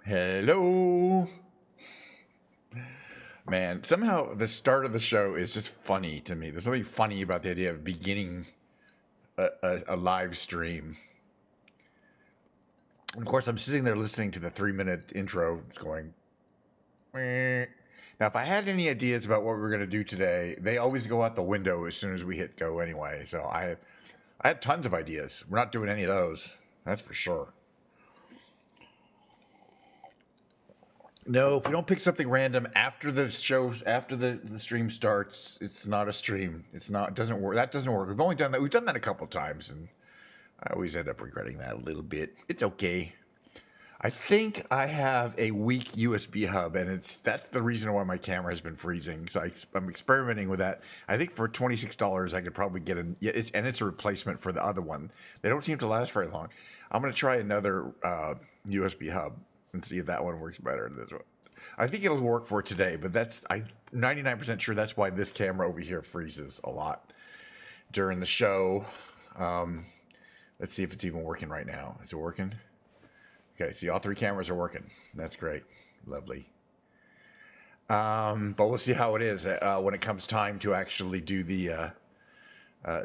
Hello. Man, somehow the start of the show is just funny to me. There's something funny about the idea of beginning a live stream. And of course, I'm sitting there listening to the 3 minute intro, just going, meh. Now, if I had any ideas about what we were going to do today, they always go out the window as soon as we hit go anyway. So I had tons of ideas. We're not doing any of those. That's for sure. No, if we don't pick something random after the show, after the stream starts, it's not a stream. It's not. It doesn't work. That doesn't work. We've only done that. We've done that a couple times, and I always end up regretting that a little bit. It's okay. I think I have a weak USB hub, and that's the reason why my camera has been freezing. So I'm experimenting with that. I think for $26, I could probably get it's a replacement for the other one. They don't seem to last very long. I'm gonna try another USB hub and see if that one works better than this one. I think it'll work for today, but I'm 99% sure that's why this camera over here freezes a lot during the show. Let's see if it's even working right now. Is it working? Okay, see, all three cameras are working. That's great. Lovely. But we'll see how it is when it comes time to actually do the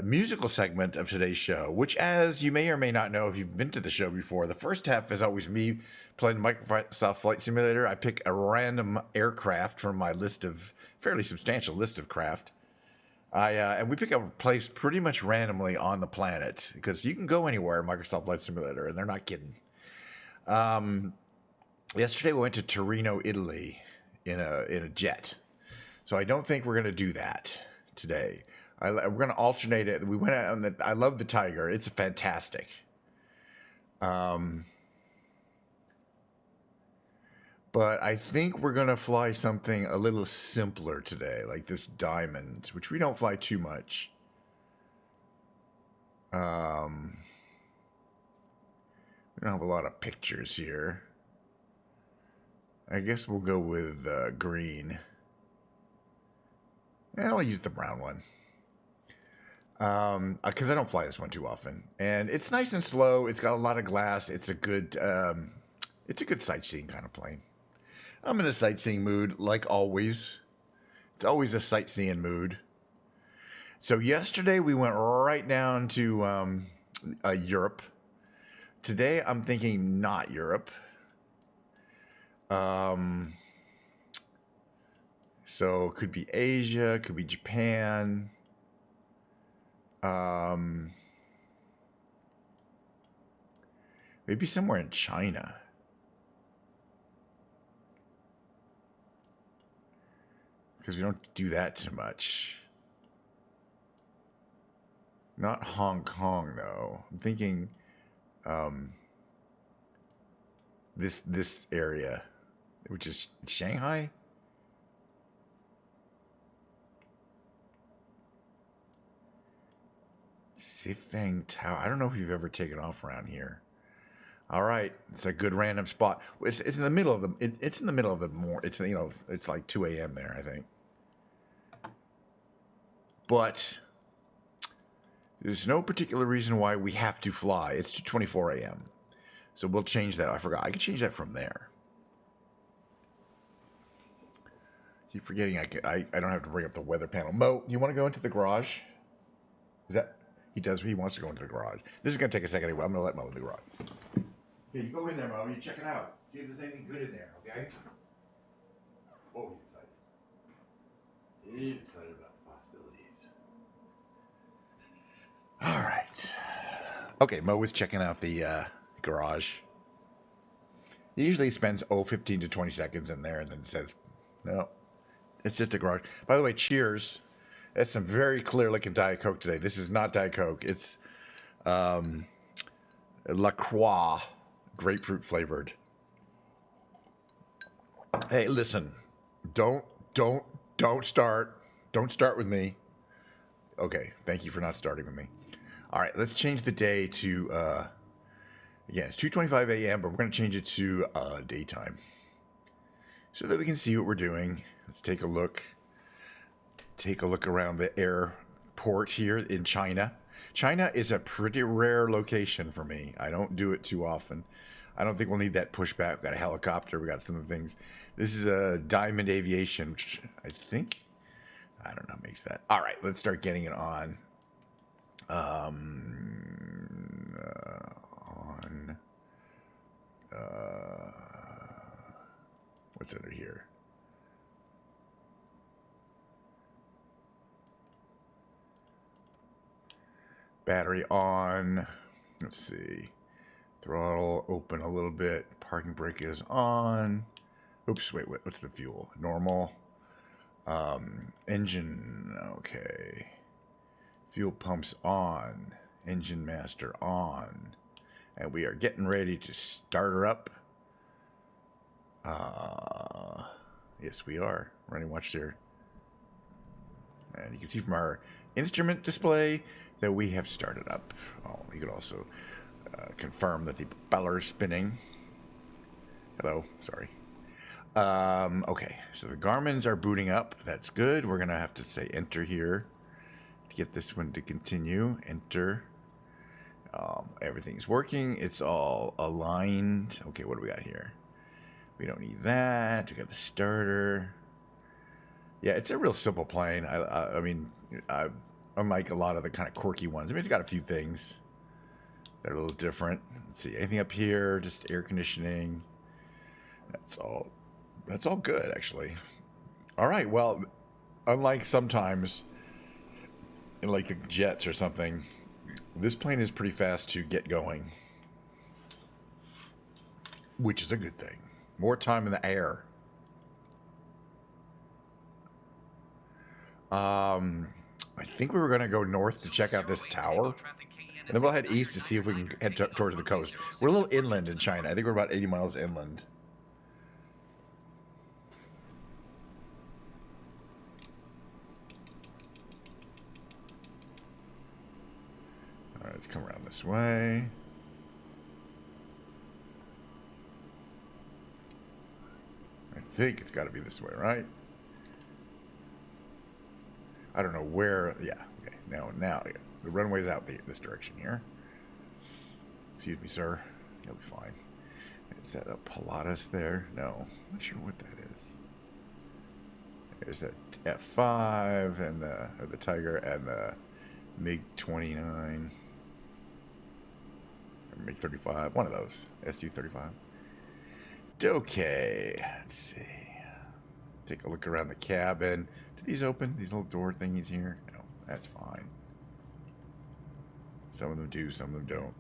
musical segment of today's show, which, as you may or may not know if you've been to the show before, the first half is always me playing Microsoft Flight Simulator. I pick a random aircraft from my fairly substantial list of craft. And we pick a place pretty much randomly on the planet because you can go anywhere in Microsoft Flight Simulator, and they're not kidding. Yesterday we went to Torino, Italy, in a jet. So I don't think we're going to do that today. We're going to alternate it. We went out on I love the Tiger. It's fantastic. But I think we're going to fly something a little simpler today, like this Diamond, which we don't fly too much. We don't have a lot of pictures here. I guess we'll go with green. And I'll use the brown one. Because I don't fly this one too often. And it's nice and slow. It's got a lot of glass. It's a good sightseeing kind of plane. I'm in a sightseeing mood, like always. It's always a sightseeing mood. So yesterday we went right down to Europe. Today I'm thinking not Europe. So it could be Asia, could be Japan. Maybe somewhere in China. Because we don't do that too much. Not Hong Kong, though. I'm thinking this area, which is Shanghai. Sifang Tower. I don't know if you've ever taken off around here. All right, it's a good random spot. It's in the middle of the. It's in the middle of the It's it's like 2 a.m. there, I think. But there's no particular reason why we have to fly. It's 2:24 a.m. So we'll change that. I forgot. I can change that from there. Keep forgetting I don't have to bring up the weather panel. Mo, do you want to go into the garage? Is that he does? He wants to go into the garage. This is gonna take a second anyway. I'm gonna let Mo in the garage. Okay, you go in there, Mo. You check it out. See if there's anything good in there. Okay. Oh, he's excited. He's excited about the possibilities. All right. Okay, Mo was checking out the garage. He usually spends 15 to 20 seconds in there and then says, no, it's just a garage. By the way, cheers. That's some very clear looking Diet Coke today. This is not Diet Coke. It's La Croix, grapefruit flavored. Hey, listen, don't start. Don't start with me. Okay, thank you for not starting with me. All right, let's change the day to, again, it's 2:25 a.m., but we're going to change it to daytime so that we can see what we're doing. Let's take a look. Take a look around the airport here in China. China is a pretty rare location for me. I don't do it too often. I don't think we'll need that pushback. We got a helicopter. We got some of the things. This is a Diamond Aviation, which I think, I don't know, makes that. All right, let's start getting it on. What's under here? Battery on. Let's see. Throttle open a little bit. Parking brake is on. Oops, wait, what's the fuel? Normal. Engine, okay. Fuel pumps on. Engine master on. And we are getting ready to start her up. Yes, we are. Running watch there. And you can see from our instrument display that we have started up. Oh, you can also confirm that the propeller is spinning. Hello, sorry. Okay, so the Garmins are booting up. That's good. We're going to have to say enter here to get this one to continue. Enter. Everything's working. It's all aligned. Okay, what do we got here? We don't need that. We got the starter. Yeah, it's a real simple plane. I mean, unlike a lot of the kind of quirky ones. I mean, it's got a few things that are a little different. Let's see, anything up here? Just air conditioning. That's all good, actually. All right, well, unlike sometimes in like the jets or something, this plane is pretty fast to get going, which is a good thing. More time in the air. I think we were going to go north to check out this tower, and then we'll head east to see if we can head towards the coast. We're a little inland in China. I think we're about 80 miles inland. All right, let's come around this way. I think it's got to be this way, right? I don't know where. Yeah, okay. Now, yeah. The runway's out this direction here. Excuse me, sir. You'll be fine. Is that a Pilatus there? No. I'm not sure what that is. There's that F5 and the Tiger and the MiG-29. Or MiG-35. One of those. Su-35. Okay. Let's see. Take a look around the cabin. Do these open? These little door thingies here? No, that's fine. Some of them do, some of them don't.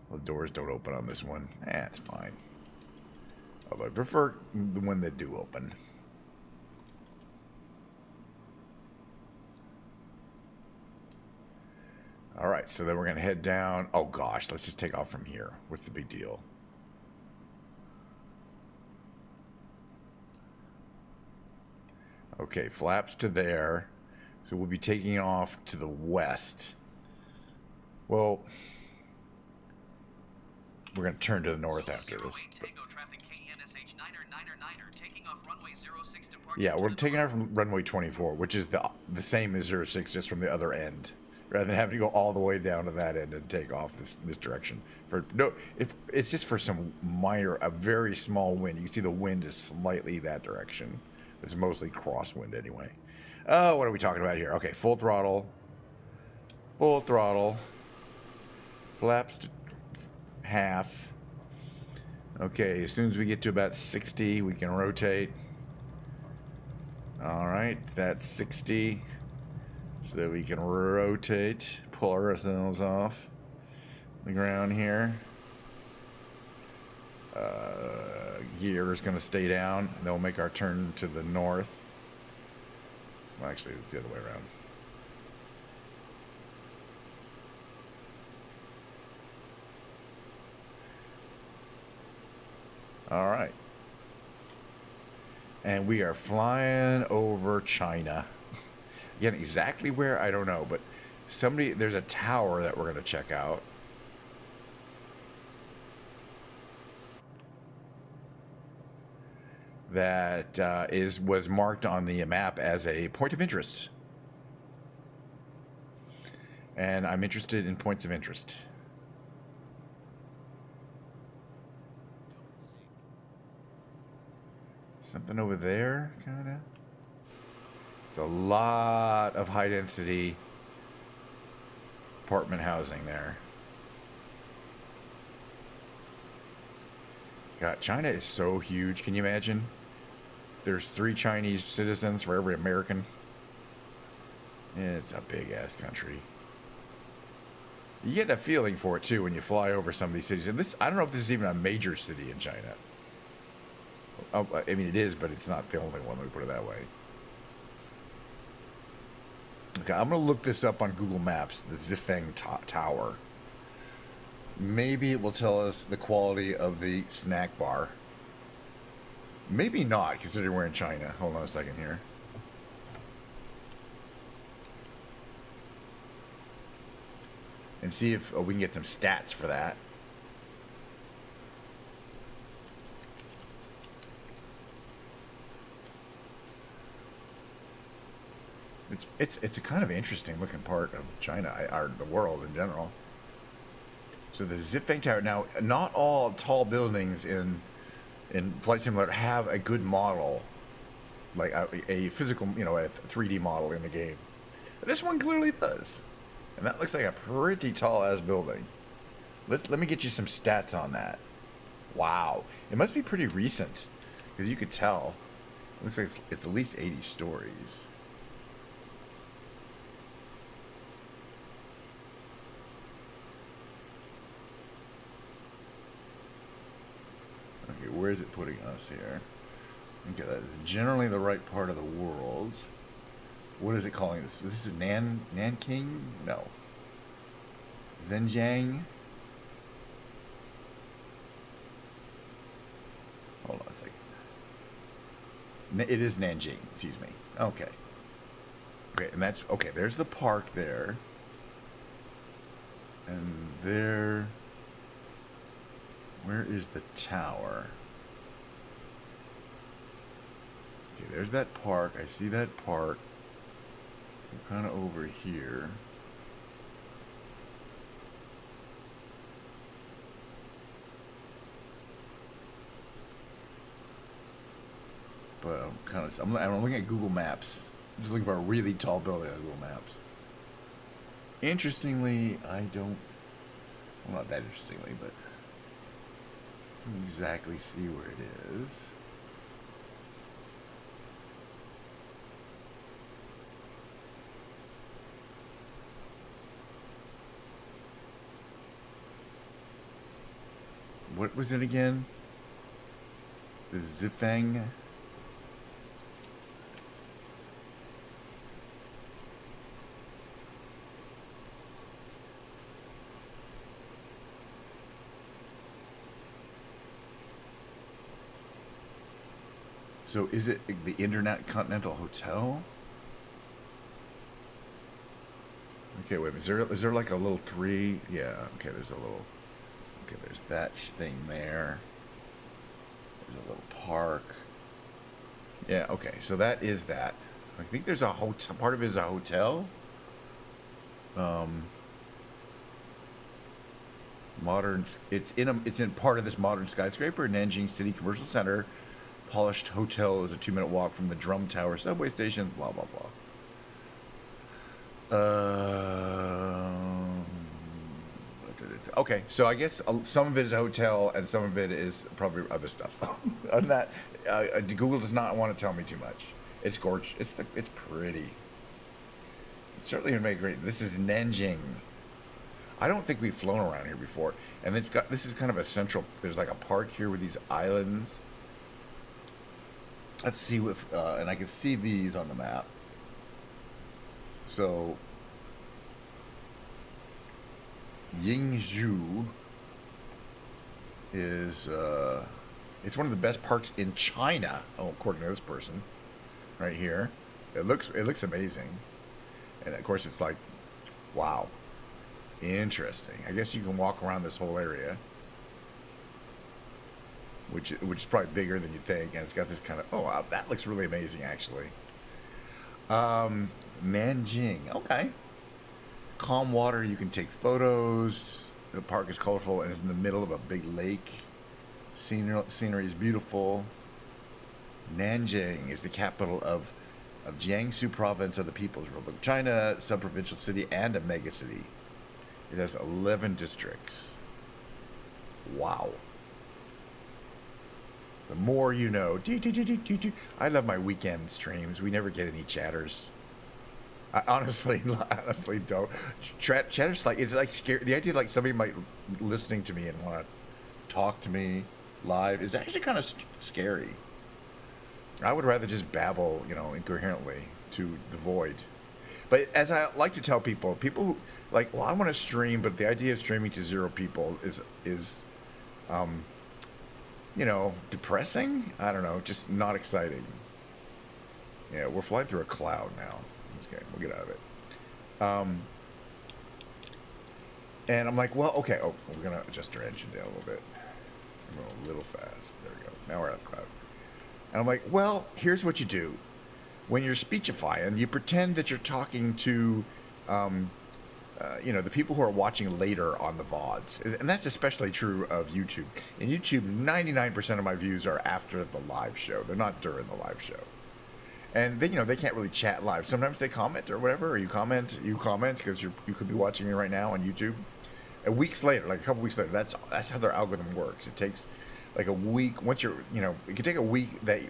Well, the doors don't open on this one. That's fine. Although I prefer the one that do open. All right, so then we're going to head down. Oh, gosh, let's just take off from here. What's the big deal? Okay, flaps to there. So we'll be taking off to the west. Well, we're going to turn to the north after this. Yeah, we're taking off from runway 24, which is the same as 06, just from the other end. Rather than having to go all the way down to that end and take off this direction. It's just for some minor, a very small wind. You can see the wind is slightly that direction. It's mostly crosswind anyway. Oh, what are we talking about here? Okay, full throttle. Full throttle. Flaps to half. Okay, as soon as we get to about 60, we can rotate. All right, that's 60. So that we can rotate, pull ourselves off the ground here. Gear is going to stay down, and then we'll make our turn to the north. Well, actually, it's the other way around. All right. And we are flying over China. Again, exactly where, I don't know, but there's a tower that we're going to check out. That was marked on the map as a point of interest. And I'm interested in points of interest. Something over there, kind of. It's a lot of high density apartment housing there. God, China is so huge. Can you imagine? There's 3 Chinese citizens for every American. It's a big ass country. You get a feeling for it too when you fly over some of these cities. And this, I don't know if this is even a major city in China. Oh, I mean, it is, but it's not the only one. Let me put it that way. Okay, I'm going to look this up on Google Maps, the Zifeng Tower. Maybe it will tell us the quality of the snack bar. Maybe not, considering we're in China. Hold on a second here. And see if we can get some stats for that. It's a kind of interesting looking part of China, or the world in general. So the Zifeng Tower. Now, not all tall buildings in Flight Simulator have a good model, like a physical, a 3D model in the game. But this one clearly does, and that looks like a pretty tall ass building. Let me get you some stats on that. Wow, it must be pretty recent, because you could tell. It looks like it's at least 80 stories. Okay, where is it putting us here? Okay, that is generally the right part of the world. What is it calling this? This is Nanking? No. Zhenjiang? Hold on a second. It is Nanjing, excuse me. Okay. Okay, and that's, okay, there's the park there. And there... Where is the tower? Okay, there's that park. I see that park. We're kind of over here. But I'm kind of, I'm looking at Google Maps. I'm just looking for a really tall building on Google Maps. Interestingly, well, not that interestingly, but I don't exactly see where it is. What was it again? The Zifeng? So is it the Intercontinental Hotel? Okay, wait, is there like a little 3? Yeah, okay, there's a little... Okay, there's that thing there. There's a little park. Yeah, okay, so that is that. I think there's a hotel. Part of it is a hotel. Modern. It's in part of this modern skyscraper, Nanjing City Commercial Center. Polished hotel is a 2-minute walk from the Drum Tower subway station. Blah blah blah. Okay, so I guess some of it is a hotel and some of it is probably other stuff. On that, Google does not want to tell me too much. It's gorgeous. It's pretty. It's certainly gonna make great. This is Nanjing. I don't think we've flown around here before, and this is kind of a central. There's like a park here with these islands. Let's see if and I can see these on the map. So Yingzhou is it's one of the best parks in China. Oh, according to this person, right here, it looks amazing, and of course it's like, wow, interesting. I guess you can walk around this whole area, which is probably bigger than you think, and it's got this kind of wow, that looks really amazing actually. Nanjing, okay. Calm water, you can take photos. The park is colorful and is in the middle of a big lake. Scenery is beautiful. Nanjing is the capital of Jiangsu province of the People's Republic of China, sub-provincial city, and a megacity. It has 11 districts. Wow. The more you know. I love my weekend streams. We never get any chatters. I honestly don't. Chatter's like, it's like scary. The idea like somebody might listening to me and want to talk to me live is actually kind of scary. I would rather just babble, incoherently to the void. But as I like to tell people who like, well, I want to stream, but the idea of streaming to 0 people is depressing. I don't know, just not exciting. Yeah, we're flying through a cloud now. Okay, we'll get out of it. And I'm like, well, okay. Oh, we're gonna adjust our engine down a little bit. I'm going a little fast. There we go. Now we're out of cloud. And I'm like, well, here's what you do. When you're speechifying, you pretend that you're talking to, the people who are watching later on the VODs. And that's especially true of YouTube. In YouTube, 99% of my views are after the live show. They're not during the live show. And they, they can't really chat live. Sometimes they comment or whatever, or you comment because you could be watching me right now on YouTube. And weeks later, like a couple weeks later, that's how their algorithm works. It takes like a week. Once you're, it could take a week that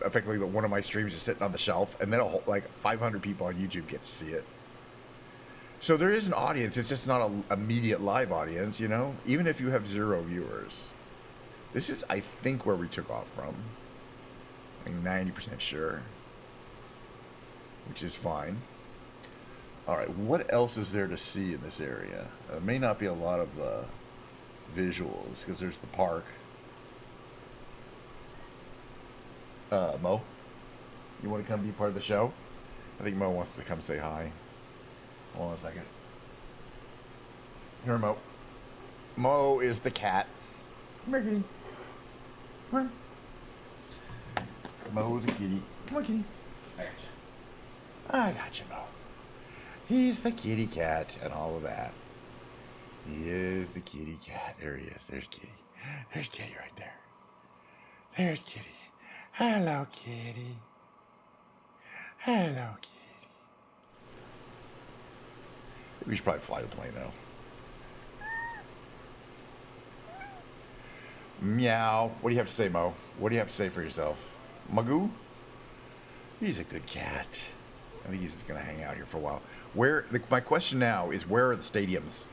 effectively one of my streams is sitting on the shelf, and then like 500 people on YouTube get to see it. So there is an audience. It's just not an immediate live audience, even if you have 0 viewers. This is, I think, where we took off from. I'm 90% sure. Which is fine. All right, what else is there to see in this area? There may not be a lot of visuals because there's the park. Mo, you want to come be part of the show? I think Mo wants to come say hi. Hold on a second. Here, Mo. Mo is the cat. Come here, kitty. Come here. Mo's a kitty. Come on, kitty. I got you, Mo. He's the kitty cat and all of that. He is the kitty cat. There he is. There's Kitty. There's Kitty right there. There's Kitty. Hello, Kitty. Hello, Kitty. We should probably fly the plane, though. Meow. What do you have to say, Mo? What do you have to say for yourself? Magoo? He's a good cat. I think he's just going to hang out here for a while. My question now is, where are the stadiums?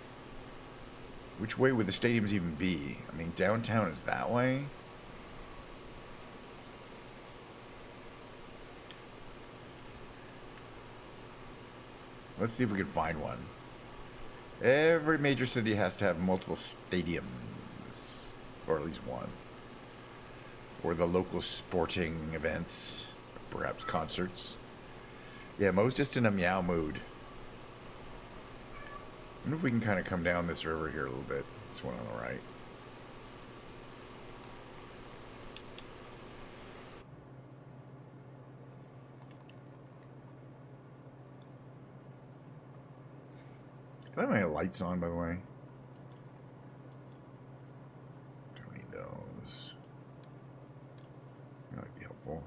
Which way would the stadiums even be? I mean, downtown is that way. Let's see if we can find one. Every major city has to have multiple stadiums, or at least one, for the local sporting events, perhaps concerts. Yeah, Mo's just in a meow mood. I wonder if we can kind of come down this river here a little bit. This one on the right. Do I have my lights on, by the way? Don't need those. That might be helpful.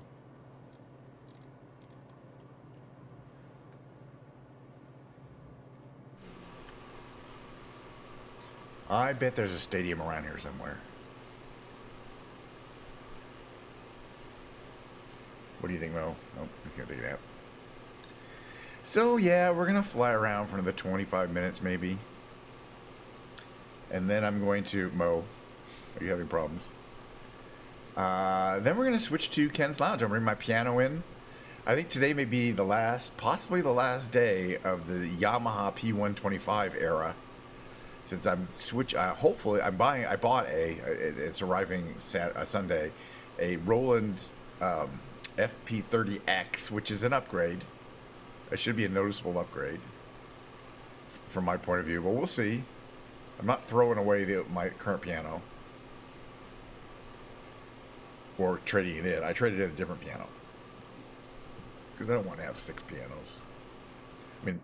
I bet there's a stadium around here somewhere. What do you think, Mo? Oh, he's gonna take it out. So yeah, we're gonna fly around for another 25 minutes maybe. And then I'm going to, Mo, are you having problems? Then we're gonna switch to Ken's Lounge. I'm bringing my piano in. I think today may be the last, possibly the last day of the Yamaha P125 era. Since I'm hopefully I bought it's arriving Sunday, a Roland FP30X, which is an upgrade. It should be a noticeable upgrade from my point of view, but we'll see. I'm not throwing away my current piano or trading it in. I traded in a different piano because I don't want to have 6 pianos. I mean,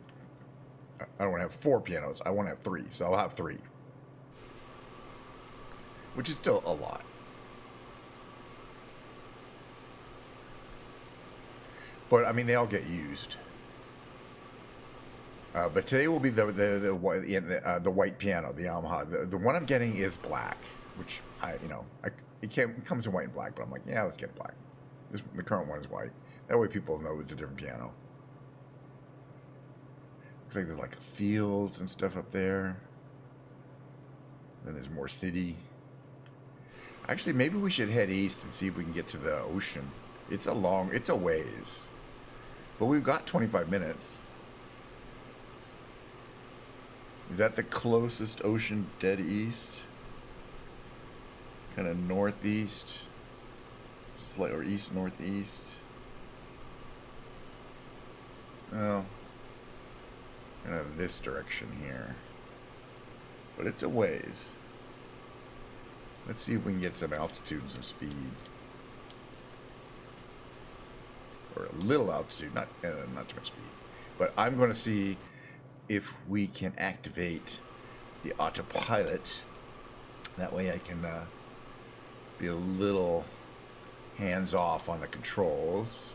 I don't want to have 4 pianos. I want to have 3, so I'll have 3. Which is still a lot. But I mean, they all get used. But today will be the white piano, the Yamaha. The one I'm getting is black, which it comes in white and black, but I'm like, yeah, let's get black. The current one is white. That way people know it's a different piano. Looks like there's like fields and stuff up there. Then there's more city. Actually, maybe we should head east and see if we can get to the ocean. It's a ways. But we've got 25 minutes. Is that the closest ocean dead east? Kind of northeast? Or east northeast? Well, kind of this direction here. But it's a ways. Let's see if we can get some altitude and some speed. Or a little altitude, not too much speed. But I'm going to see if we can activate the autopilot. That way I can be a little hands off on the controls.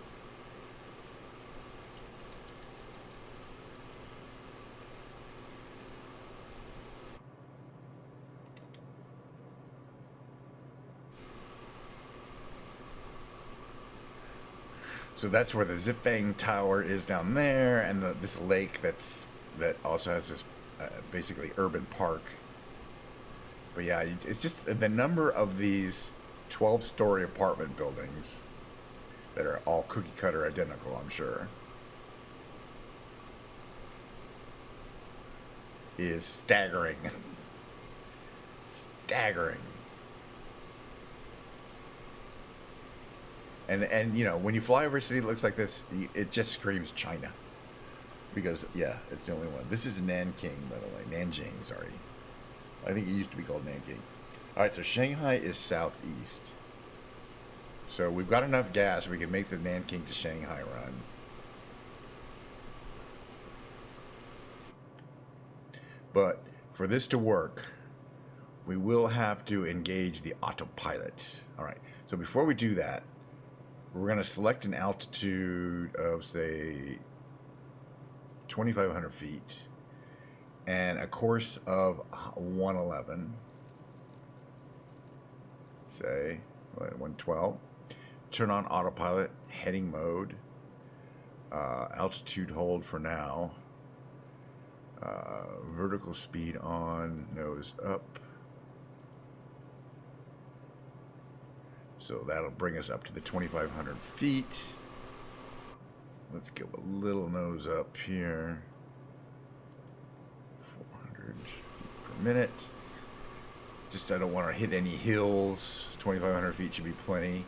So that's where the Zifang Tower is down there, and this lake that also has this basically urban park. But yeah, it's just the number of these 12-story apartment buildings that are all cookie cutter identical, I'm sure, is staggering. Staggering. And you know, when you fly over a city that looks like this, it just screams China. Because, yeah, it's the only one. This is Nanking, by the way. Nanjing, sorry. I think it used to be called Nanking. Alright, so Shanghai is southeast. So we've got enough gas, we can make the Nanking to Shanghai run. But for this to work, we will have to engage the autopilot. Alright, so before we do that, we're going to select an altitude of, say, 2,500 feet and a course of 111, say 112. Turn on autopilot, heading mode, altitude hold for now, vertical speed on, nose up. So that'll bring us up to the 2,500 feet. Let's go a little nose up here. 400 feet per minute. Just I don't want to hit any hills. 2,500 feet should be plenty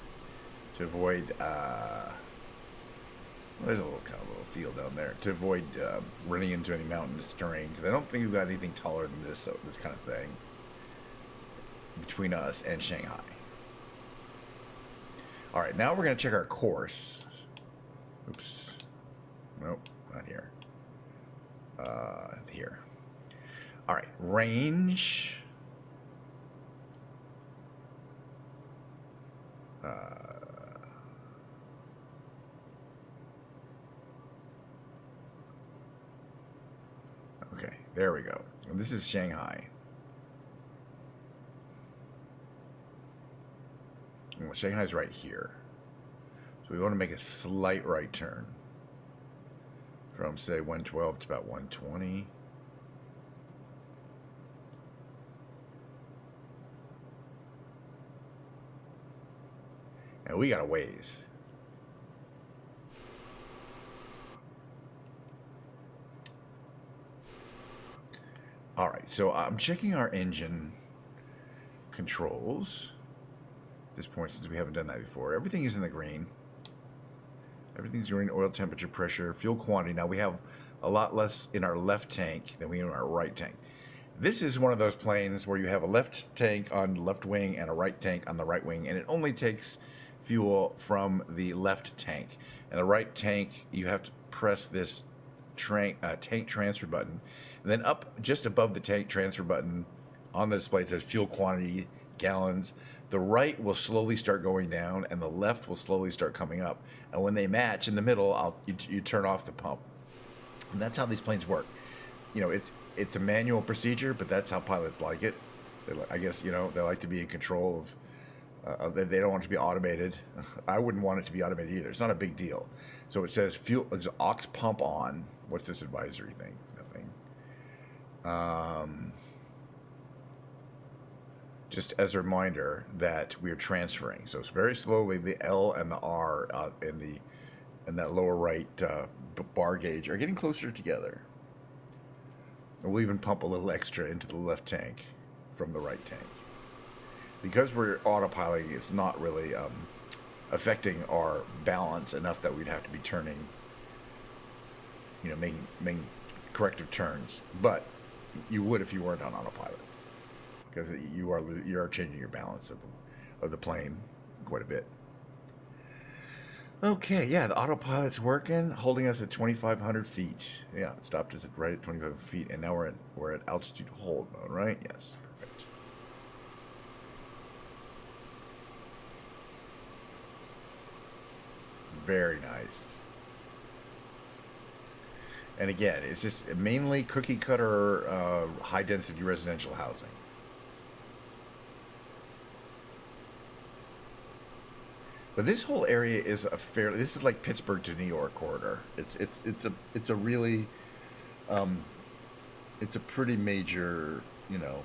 to avoid. Well, there's a little field down there to avoid running into any mountainous terrain, because I don't think we've got anything taller than this kind of thing between us and Shanghai. All right, now we're going to check our course. Oops. Nope, not here. Here. All right, range. Okay, there we go. And this is Shanghai. Well, Shanghai's right here. So we want to make a slight right turn from, say, 112 to about 120. And we got a ways. All right, so I'm checking our engine controls at this point, since we haven't done that before. Everything is in the green. Everything's green. Oil temperature, pressure, fuel quantity. Now we have a lot less in our left tank than we do in our right tank. This is one of those planes where you have a left tank on the left wing and a right tank on the right wing, and it only takes fuel from the left tank. And the right tank, you have to press this tank transfer button, and then up just above the tank transfer button on the display it says fuel quantity, gallons. the right will slowly start going down and the left will slowly start coming up. And when they match in the middle, you turn off the pump. And that's how these planes work. You know, it's a manual procedure, but that's how pilots like it. I guess, you know, they like to be in control of they don't want it to be automated. I wouldn't want it to be automated either. It's not a big deal. So it says fuel aux pump on. What's this advisory thing? Nothing. Just as a reminder that we're transferring. So it's very slowly the L and the R in that lower right bar gauge are getting closer together. And we'll even pump a little extra into the left tank from the right tank. Because we're autopiloting, it's not really affecting our balance enough that we'd have to be turning, you know, making corrective turns. But you would if you weren't on autopilot, because you are changing your balance of the plane quite a bit. Okay, yeah, the autopilot's working, holding us at 2,500 feet. Yeah, it stopped us right at 2,500 feet, and now we're at altitude hold mode, right? Yes. Very nice. And again, it's just mainly cookie cutter, high density residential housing. But this whole area is this is like Pittsburgh to New York corridor. It's a really, it's a pretty major, you know.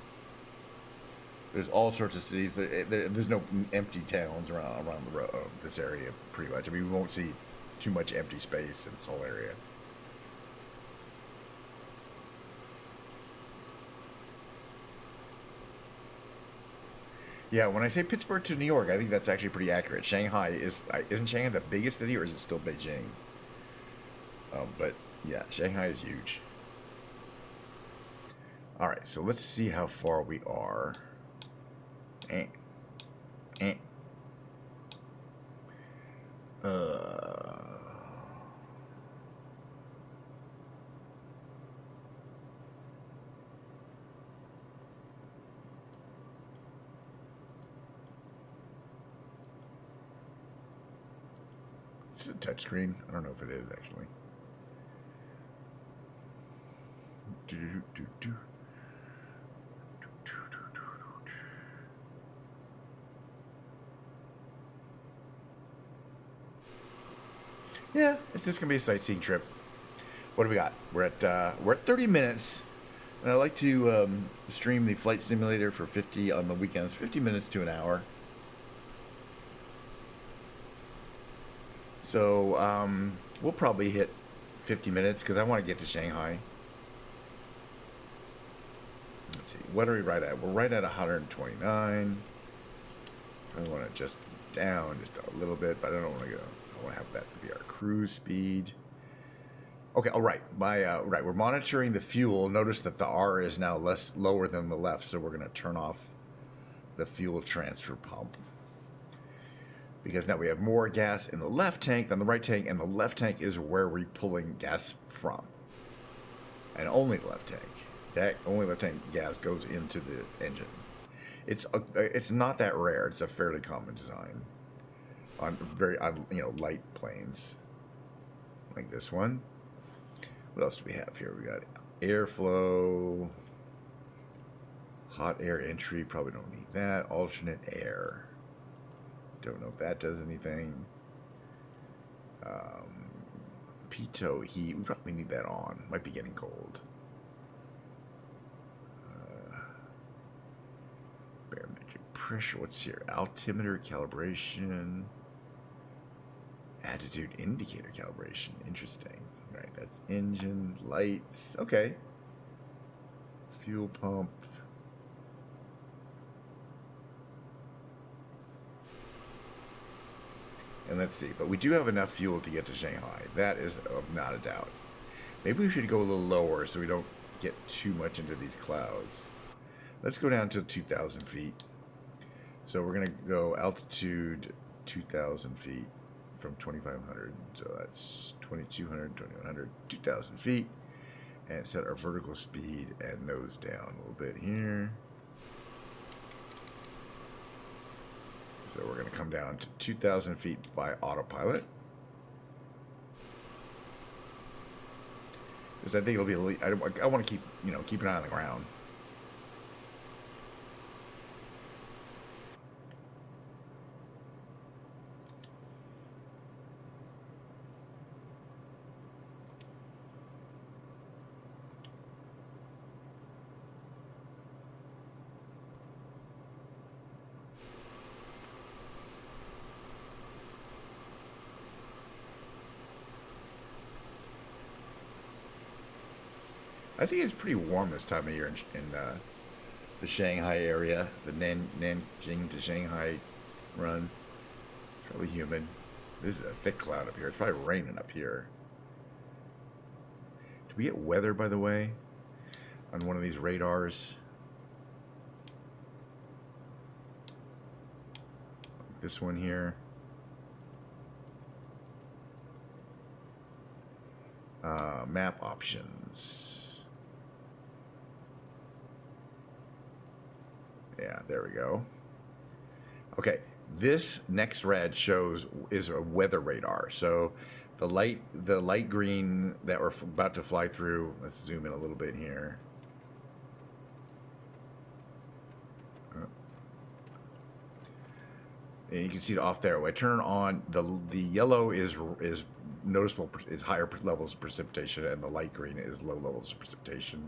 There's all sorts of cities. There's no empty towns around the road, this area, pretty much. I mean, we won't see too much empty space in this whole area. Yeah, when I say Pittsburgh to New York, I think that's actually pretty accurate. Shanghai isn't Shanghai the biggest city, or is it still Beijing? But yeah, Shanghai is huge. All right, so let's see how far we are. Eh. Eh. It's a touchscreen. I don't know if it is actually. Yeah, it's just gonna be a sightseeing trip. What do we got? We're at 30 minutes, and I like to stream the flight simulator for 50 on the weekends, 50 minutes to an hour. So we'll probably hit 50 minutes because I want to get to Shanghai. Let's see, what are we right at? We're right at 129. I want to adjust down just a little bit, but I don't want to go. I want to have that be our cruise speed. Okay, all right. Right, we're monitoring the fuel. Notice that the R is now lower than the left, so we're going to turn off the fuel transfer pump. Because now we have more gas in the left tank than the right tank, and the left tank is where we're pulling gas from. And only the left tank. That only left tank gas goes into the engine. It's not that rare. It's a fairly common design on light planes like this one. What else do we have here? We got airflow, hot air entry. Probably don't need that. Alternate air. Don't know if that does anything. Pitot heat. We probably need that on. Might be getting cold. Barometric pressure. What's here? Altimeter calibration. Attitude indicator calibration. Interesting. Right, that's engine, lights. Okay. Fuel pump. And let's see. But we do have enough fuel to get to Shanghai. That is not a doubt. Maybe we should go a little lower so we don't get too much into these clouds. Let's go down to 2,000 feet. So we're going to go altitude 2,000 feet from 2,500. So that's 2,200, 2,100, 2,000 feet. And set our vertical speed and nose down a little bit here. So we're going to come down to 2,000 feet by autopilot. Because I think it'll be, I want to keep, keep an eye on the ground. I think it's pretty warm this time of year in the Shanghai area, the Nanjing to Shanghai run. It's probably humid. This is a thick cloud up here. It's probably raining up here. Do we get weather, by the way, on one of these radars? This one here. Map options. Yeah, there we go. Okay, this next rad is a weather radar. So the light green that we're about to fly through. Let's zoom in a little bit here. And you can see it off there. When I turn on the yellow is noticeable. It's higher levels of precipitation, and the light green is low levels of precipitation.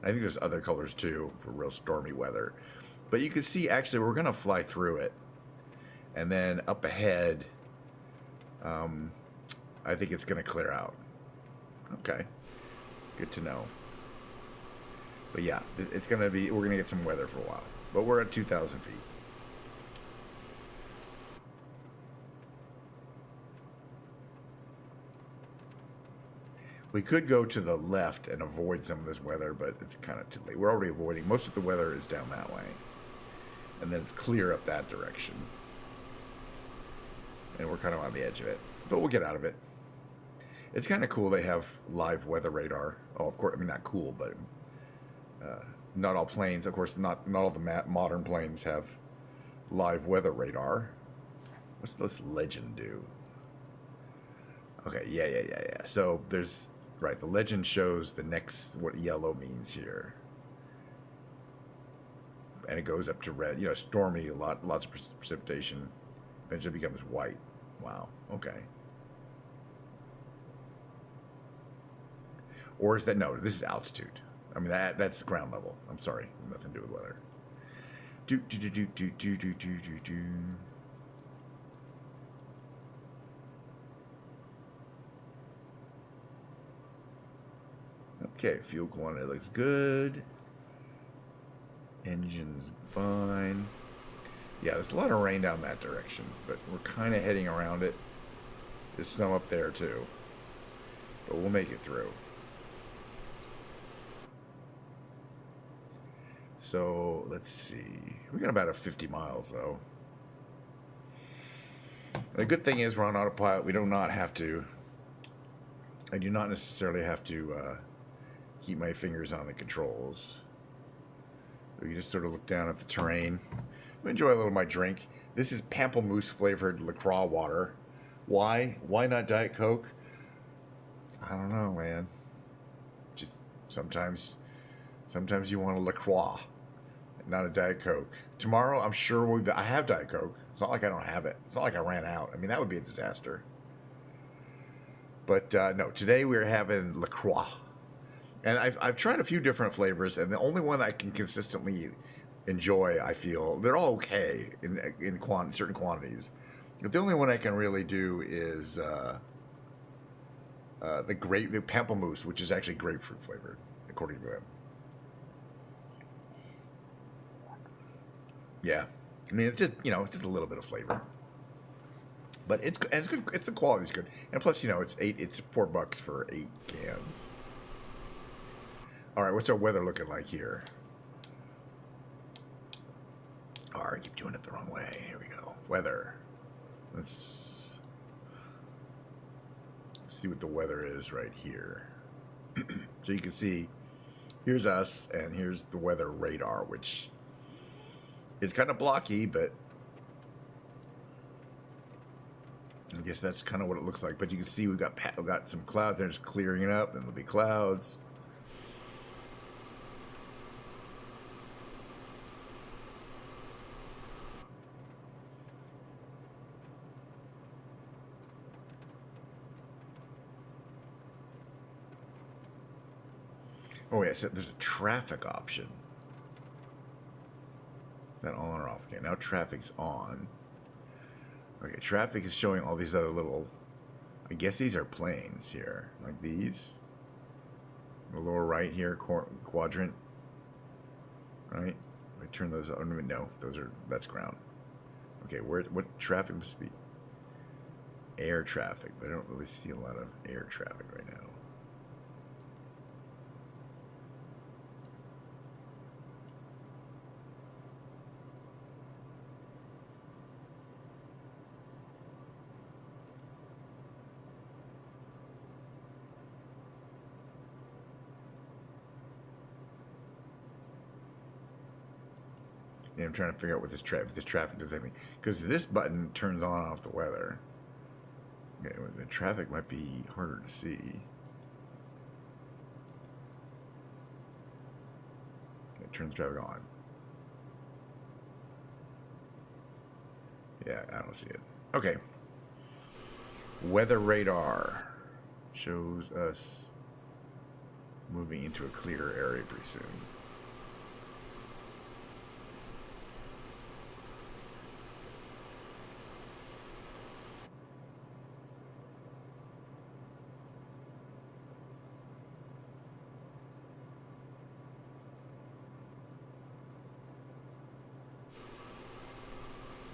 And I think there's other colors too for real stormy weather. But you can see, actually, we're going to fly through it. And then up ahead, I think it's going to clear out. Okay. Good to know. But yeah, it's going to be, we're going to get some weather for a while. But we're at 2,000 feet. We could go to the left and avoid some of this weather, but it's kind of too late. We're already avoiding. Most of the weather is down that way. And then it's clear up that direction. And we're kind of on the edge of it. But we'll get out of it. It's kind of cool they have live weather radar. Oh, of course, I mean, not cool, but not all planes. Of course, not all the modern planes have live weather radar. What's this legend do? Okay, yeah. So there's, right, the legend shows the next, what yellow means here. And it goes up to red, stormy, lots of precipitation. Eventually becomes white. Wow, okay. Or is that, no, this is altitude. I mean, that's ground level. I'm sorry, nothing to do with weather. Do. Okay, fuel quantity looks good. Engine's fine. Yeah, there's a lot of rain down that direction, but we're kind of heading around it. There's some up there too, but we'll make it through. So let's see. We got about 50 miles though. The good thing is we're on autopilot. We do not have to. I do not necessarily have to keep my fingers on the controls. We can just sort of look down at the terrain. Enjoy a little of my drink. This is Pamplemousse flavored LaCroix water. Why? Why not Diet Coke? I don't know, man. Just sometimes you want a LaCroix, not a Diet Coke. Tomorrow, I'm sure I have Diet Coke. It's not like I don't have it. It's not like I ran out. I mean, that would be a disaster. But no, today we're having LaCroix. And I've tried a few different flavors, and the only one I can consistently enjoy, I feel, they're all okay in certain quantities. But the only one I can really do is the Pamplemousse, which is actually grapefruit flavored, according to them. Yeah, I mean, it's just it's just a little bit of flavor, but it's good. It's the quality's good, and plus it's $4 for 8 cans. All right, what's our weather looking like here? All right, I keep doing it the wrong way. Here we go. Weather. Let's see what the weather is right here. So you can see, here's us, and here's the weather radar, which is kind of blocky, but guess that's kind of what it looks like. But you can see we've got some clouds there, just clearing it up, and there'll be clouds. Oh yeah, so there's a traffic option. Is that on or off? Okay, now traffic's on. Okay, traffic is showing all these other little, I guess these are planes here, like these. The lower right here, quadrant. Right? I turn those on. No, that's ground. Okay, what traffic must be? Air traffic, but I don't really see a lot of air traffic right now. Yeah, I'm trying to figure out what this traffic does anything, because this button turns on and off the weather. Okay, the traffic might be harder to see. Okay, turns traffic on. Yeah, I don't see it. Okay. Weather radar shows us moving into a clearer area pretty soon.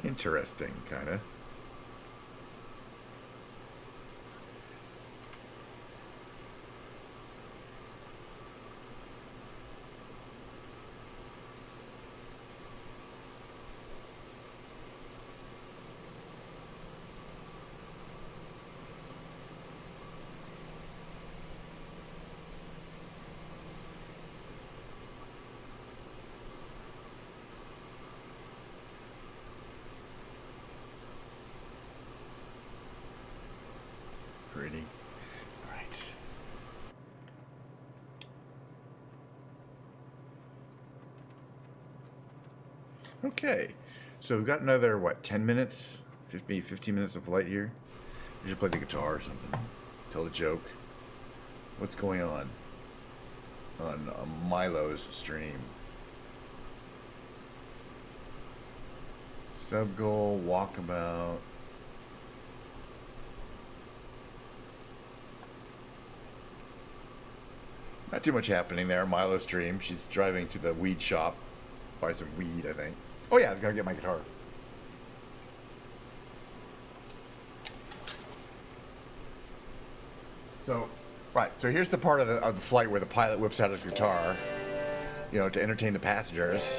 Interesting, kind of. Pretty. All right. Okay. So we've got another, what, 10 minutes? 15 minutes of flight here? We should play the guitar or something. Tell a joke. What's going on Milo's stream? Sub goal, walkabout. Not too much happening there. Milo stream. She's driving to the weed shop. Buy some weed, I think. Oh yeah, I gotta get my guitar. So, right. So here's the part of the flight where the pilot whips out his guitar, you know, to entertain the passengers.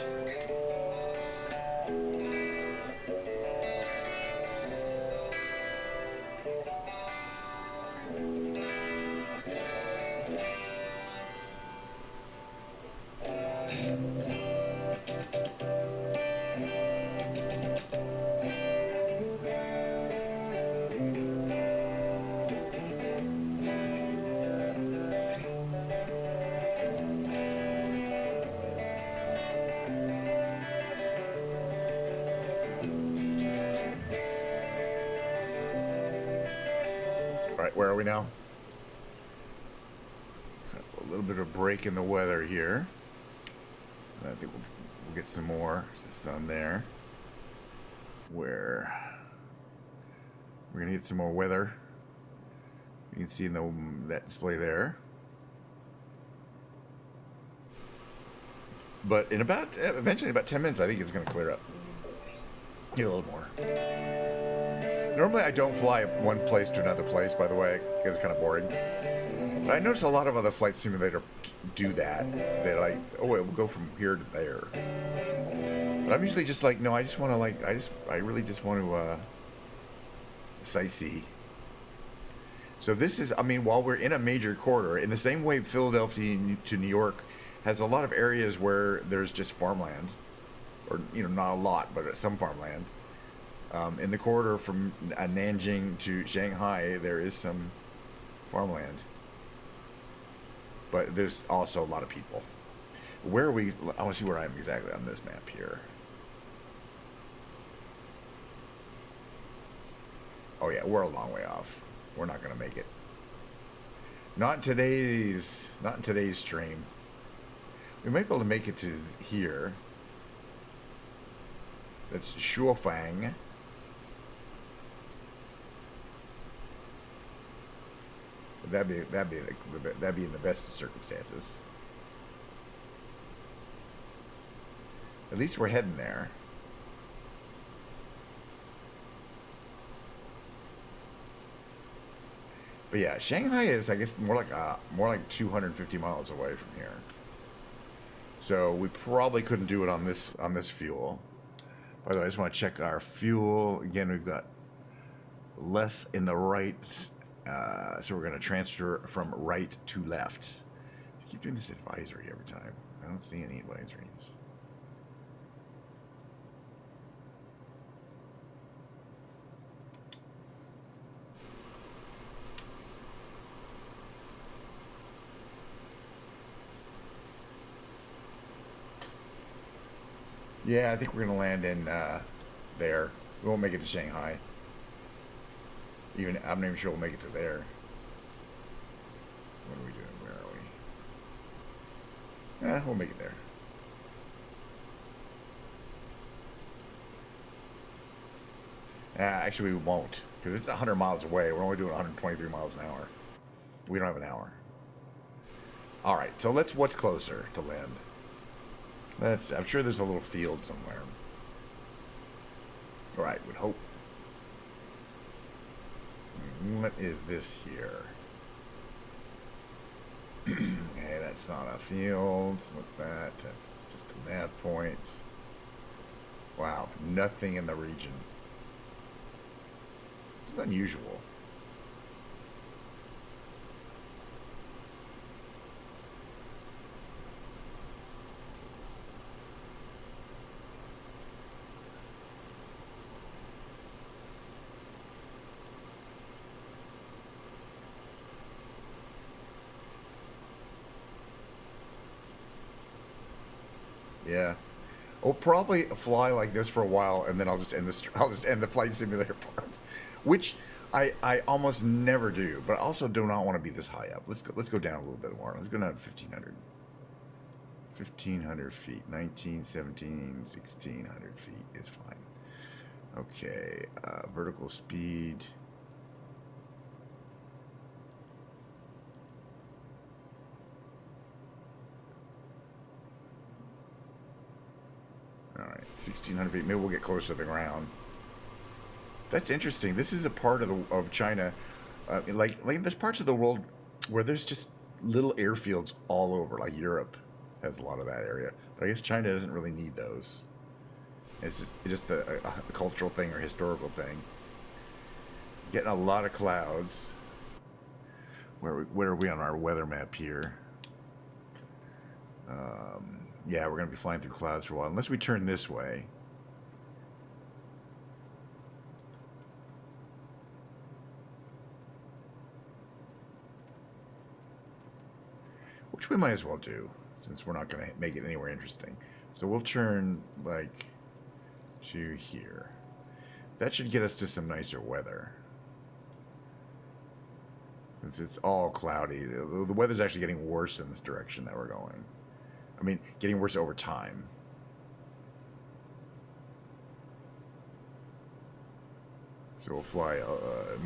Where are we now? A little bit of break in the weather here. I think we'll get some more. There's the sun there. Where we're gonna get some more weather. You can see in that display there. But in eventually about 10 minutes, I think it's gonna clear up. Get a little more. Normally I don't fly one place to another place, by the way, because it's kind of boring. But I notice a lot of other flight simulators do that. They're like, oh, we'll go from here to there. But I'm usually just like, no, I just want to I really just want to sightsee. So this is, I mean, while we're in a major corridor, in the same way Philadelphia to New York has a lot of areas where there's just farmland, or, you know, not a lot, but some farmland. In the corridor from Nanjing to Shanghai, there is some farmland, but there's also a lot of people. Where are we? I want to see where I am exactly on this map here. Oh yeah, we're a long way off. We're not gonna make it. Not in today's stream. We might be able to make it to here. That's Shuofang. That'd be in the best of circumstances. At least we're heading there. But yeah, Shanghai is, I guess, more like 250 miles away from here. So we probably couldn't do it on this fuel. By the way, I just want to check our fuel. Again, we've got less in the right, so we're going to transfer from right to left. I keep doing this advisory every time. I don't see any advisories. Yeah, I think we're going to land in there. We won't make it to Shanghai. I'm not even sure we'll make it to there. What are we doing? Where are we? We'll make it there. Actually, we won't, because it's 100 miles away. We're only doing 123 miles an hour. We don't have an hour. All right, so what's closer to land? I'm sure there's a little field somewhere. All right, would hope. What is this here? Hey, that's not a field. What's that? That's just a nav point. Wow, nothing in the region. This is unusual. Yeah, we'll probably fly like this for a while, and then I'll just end the flight simulator part, which I almost never do. But I also do not want to be this high up. Let's go down a little bit more. Let's go down to 1,500. 1,500 feet. 19, 17, 1,600 feet is fine. Okay, vertical speed. All right, 1,600 feet. Maybe we'll get closer to the ground. That's interesting. This is a part of China, like there's parts of the world where there's just little airfields all over. Like Europe has a lot of that area, but I guess China doesn't really need those. It's just a cultural thing or historical thing. Getting a lot of clouds. Where are we on our weather map here? Yeah, we're going to be flying through clouds for a while, unless we turn this way. Which we might as well do, since we're not going to make it anywhere interesting. So we'll turn, like, to here. That should get us to some nicer weather. Since it's all cloudy. The weather's actually getting worse in this direction that we're going. I mean, getting worse over time. So we'll fly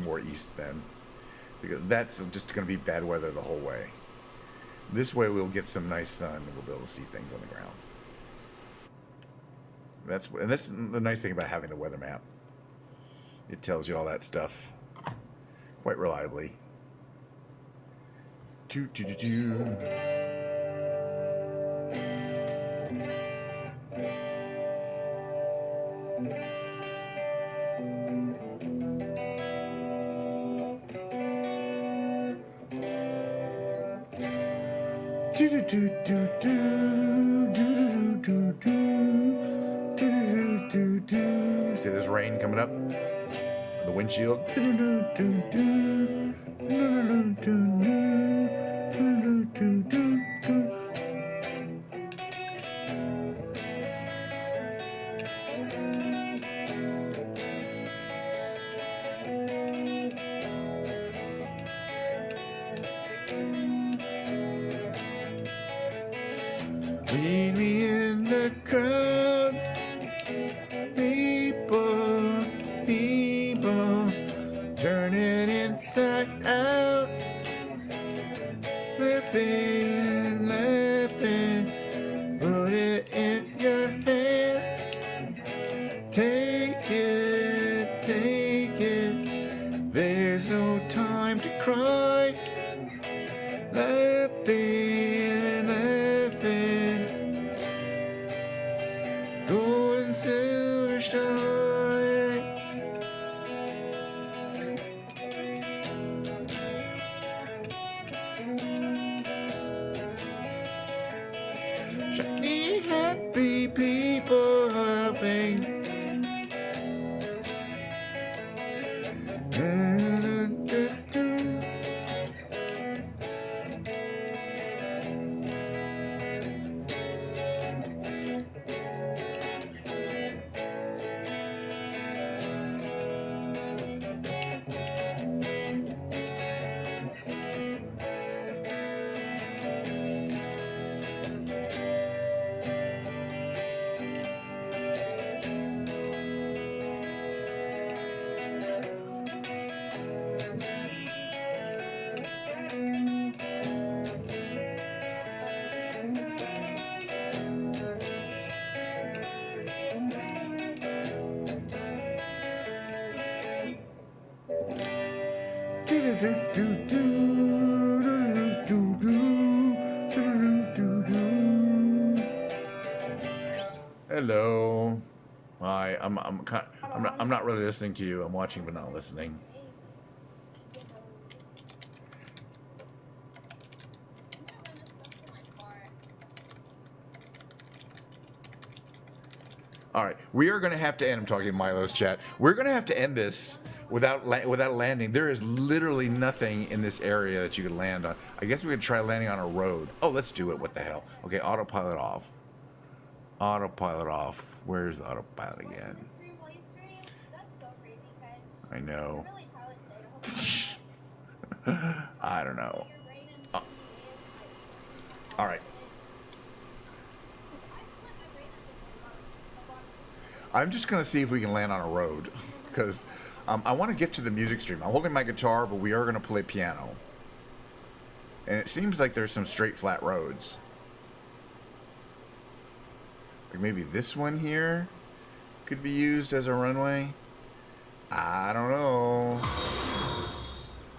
more east then. Because that's just going to be bad weather the whole way. This way we'll get some nice sun and we'll be able to see things on the ground. And that's the nice thing about having the weather map. It tells you all that stuff quite reliably. See this rain coming up? The windshield. Lead me in the crowd. People, people, turning inside out. Laughing, laughing, put it in your hand. Take it, take it. There's no time to cry. Laughing, laughing. Gold and silver shine. Shiny, happy people hopping. Hello. Hi. I'm not really listening to you. I'm watching but not listening. All right, we are going to have to end. I'm talking to Milo's chat. We're going to have to end this without landing. There is literally nothing in this area that you could land on. I guess we could try landing on a road. Oh, let's do it. What the hell? Okay, autopilot off. Autopilot off. Where's the autopilot again? I know. I don't know. All right. I'm just going to see if we can land on a road, because I want to get to the music stream. I'm holding my guitar, but we are going to play piano. And it seems like there's some straight, flat roads. Like maybe this one here could be used as a runway. I don't know.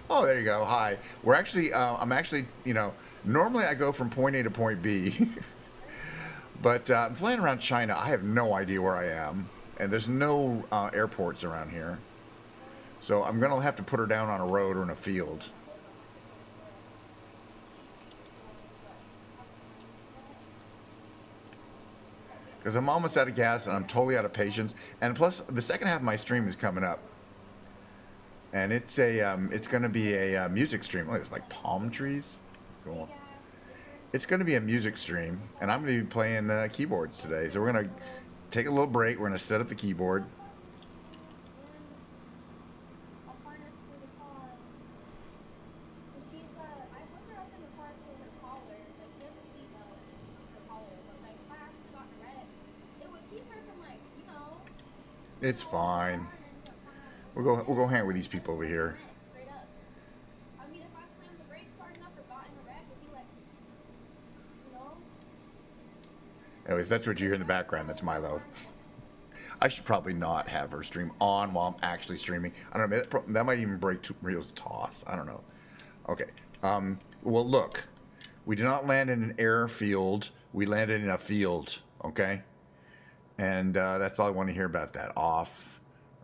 Oh, there you go. Hi. We're actually, I'm actually, you know, normally I go from point A to point B. But I'm flying around China. I have no idea where I am. And there's no airports around here. So I'm going to have to put her down on a road or in a field. Because I'm almost out of gas and I'm totally out of patience. And plus, the second half of my stream is coming up. And it's a, it's going to be a music stream. Oh, there's like palm trees. Cool. It's going to be a music stream, and I'm going to be playing keyboards today. So we're going to take a little break. We're going to set up the keyboard. It's fine. We'll go hang with these people over here. Anyways, that's what you hear in the background. That's Milo. I should probably not have her stream on while I'm actually streaming. I don't know. That might even break Rio's toss. I don't know. Okay. Well, look. We did not land in an airfield. We landed in a field. Okay. And that's all I want to hear about that. Off.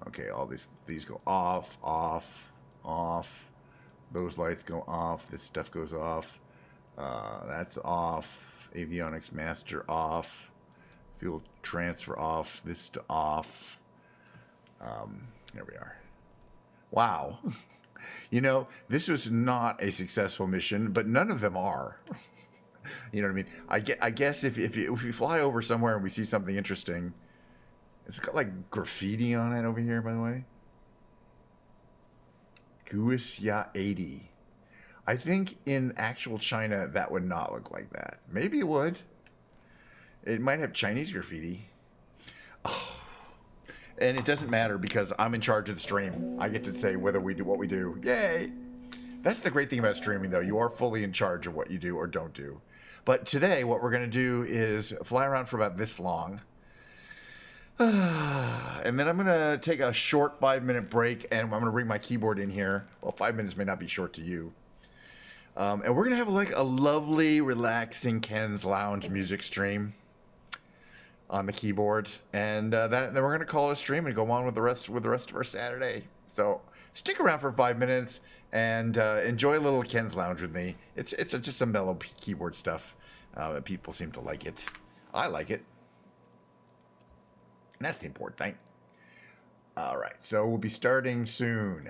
Okay. All these go off, off, off. Those lights go off. This stuff goes off. That's off. Avionics master off. Fuel transfer off. This to off. There we are. Wow. You know, this was not a successful mission, but none of them are. You know what I mean? I guess if you fly over somewhere and we see something interesting, it's got like graffiti on it over here, by the way. Guisya 80. I think in actual China, that would not look like that. Maybe it would. It might have Chinese graffiti. Oh. And it doesn't matter because I'm in charge of the stream. I get to say whether we do what we do. Yay! That's the great thing about streaming, though. You are fully in charge of what you do or don't do. But today, what we're going to do is fly around for about this long. And then I'm going to take a short 5-minute break, and I'm going to bring my keyboard in here. Well, 5 minutes may not be short to you. And we're going to have like a lovely, relaxing Ken's Lounge music stream on the keyboard, and then we're going to call it a stream and go on with the rest of our Saturday. So stick around for 5 minutes and enjoy a little Ken's Lounge with me. It's just some mellow keyboard stuff. People seem to like it. I like it. And that's the important thing. All right, so we'll be starting soon.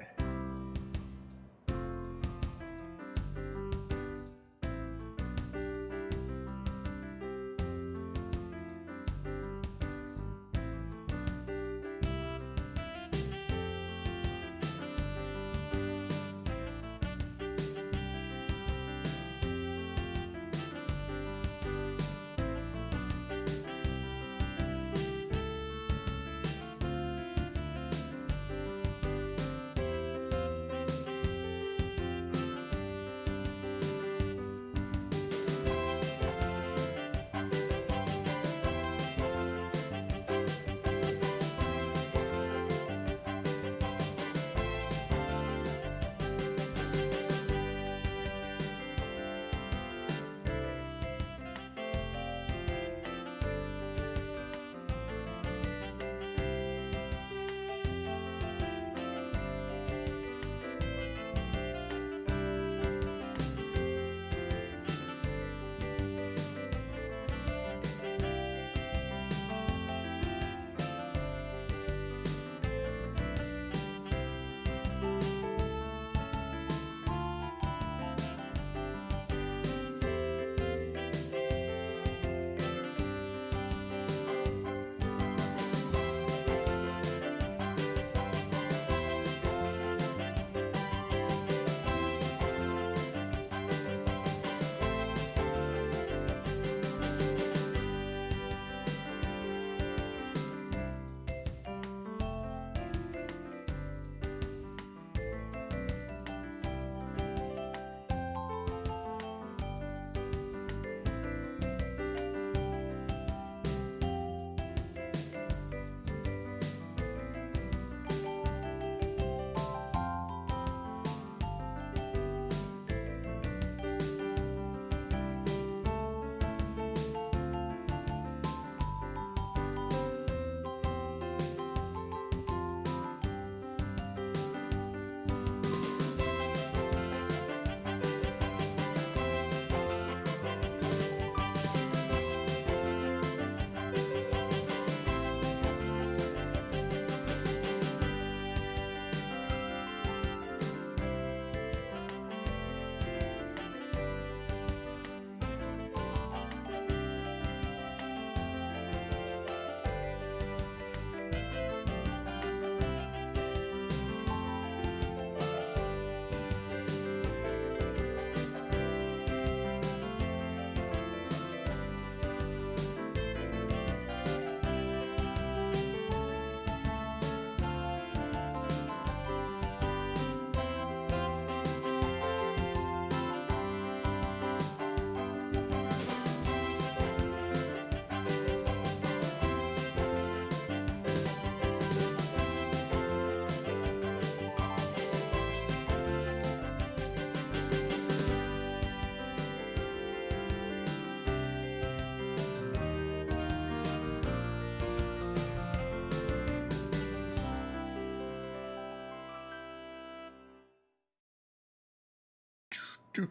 Get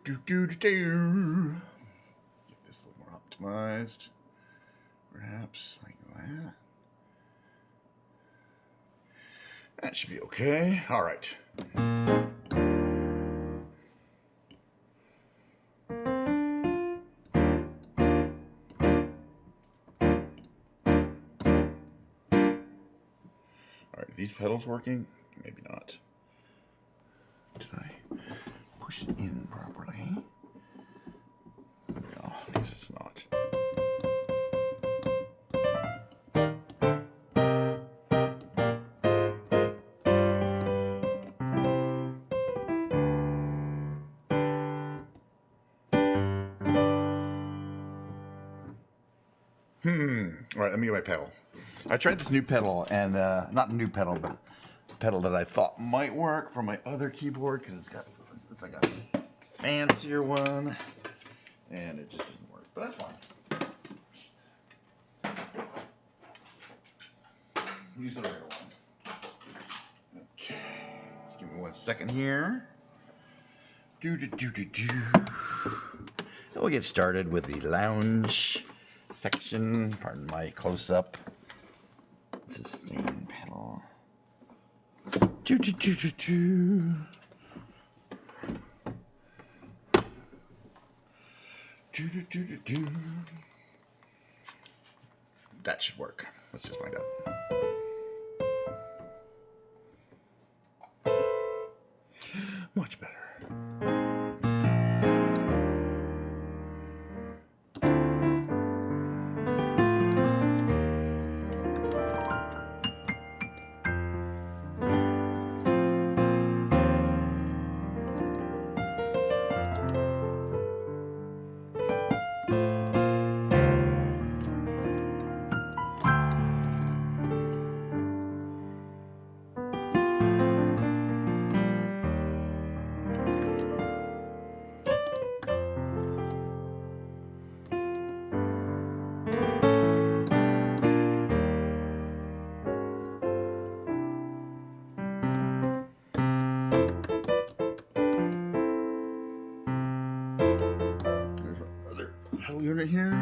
this a little more optimized. Perhaps like that. That should be okay. All right. All right, are these pedals working? Maybe not. Did I push it in properly? There we go. I guess it's not. All right, let me get my pedal. I tried this new pedal, and not a new pedal, but a pedal that I thought might work for my other keyboard because it's like a fancier one, and it just doesn't work. But that's fine. Use the regular one. Okay, just give me 1 second here. And we'll get started with the lounge section. Pardon my close-up. Sustain pedal. That should work. Let's just find out. Much better. Pedal unit here.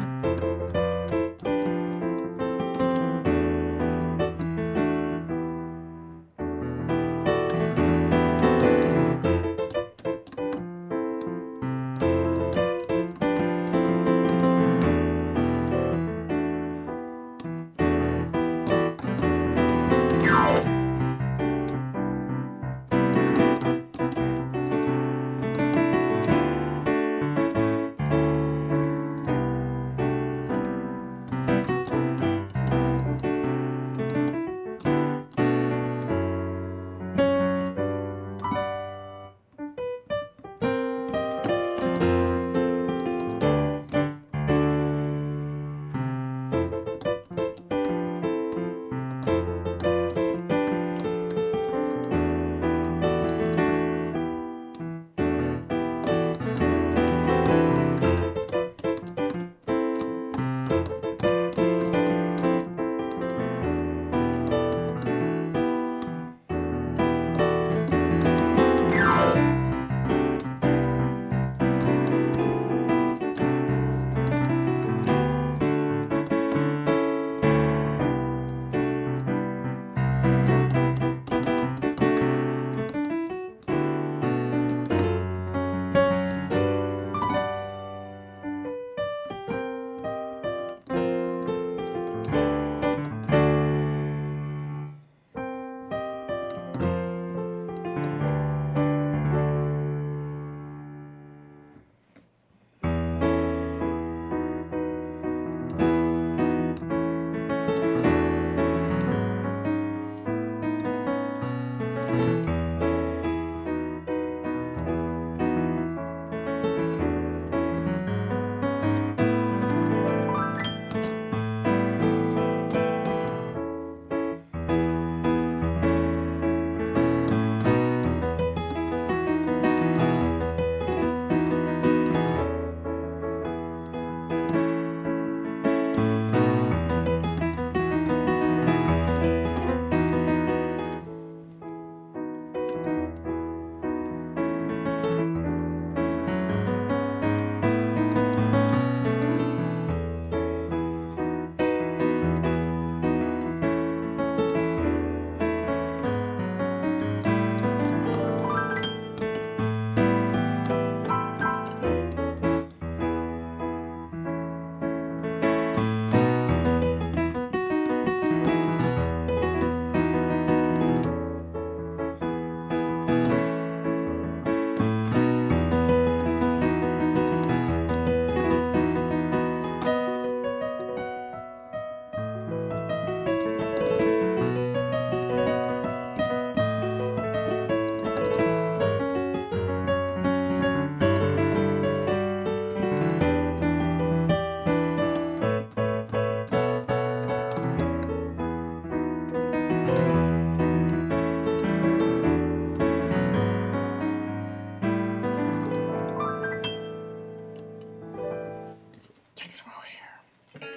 take some over here.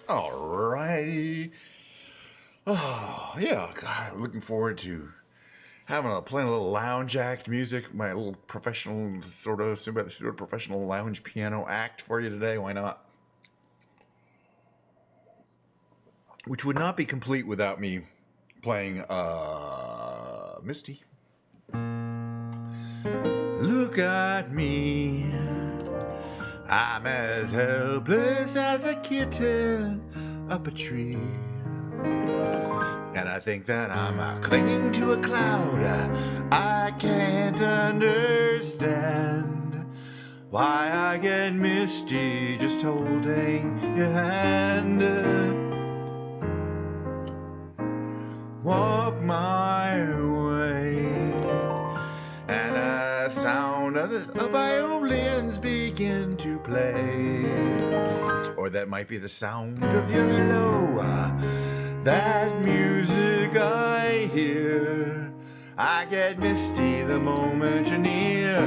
Alrighty. Oh, yeah. God, looking forward to playing a little lounge act music, my little professional sort of professional lounge piano act for you today. Why not? Which would not be complete without me playing Misty. Look at me, I'm as helpless as a kitten up a tree. And I think that I'm clinging to a cloud. I can't understand why I get misty just holding your hand. Walk my way, and a sound of violins begin to play. Or that might be the sound of your hello. That music I hear, I get misty the moment you're near.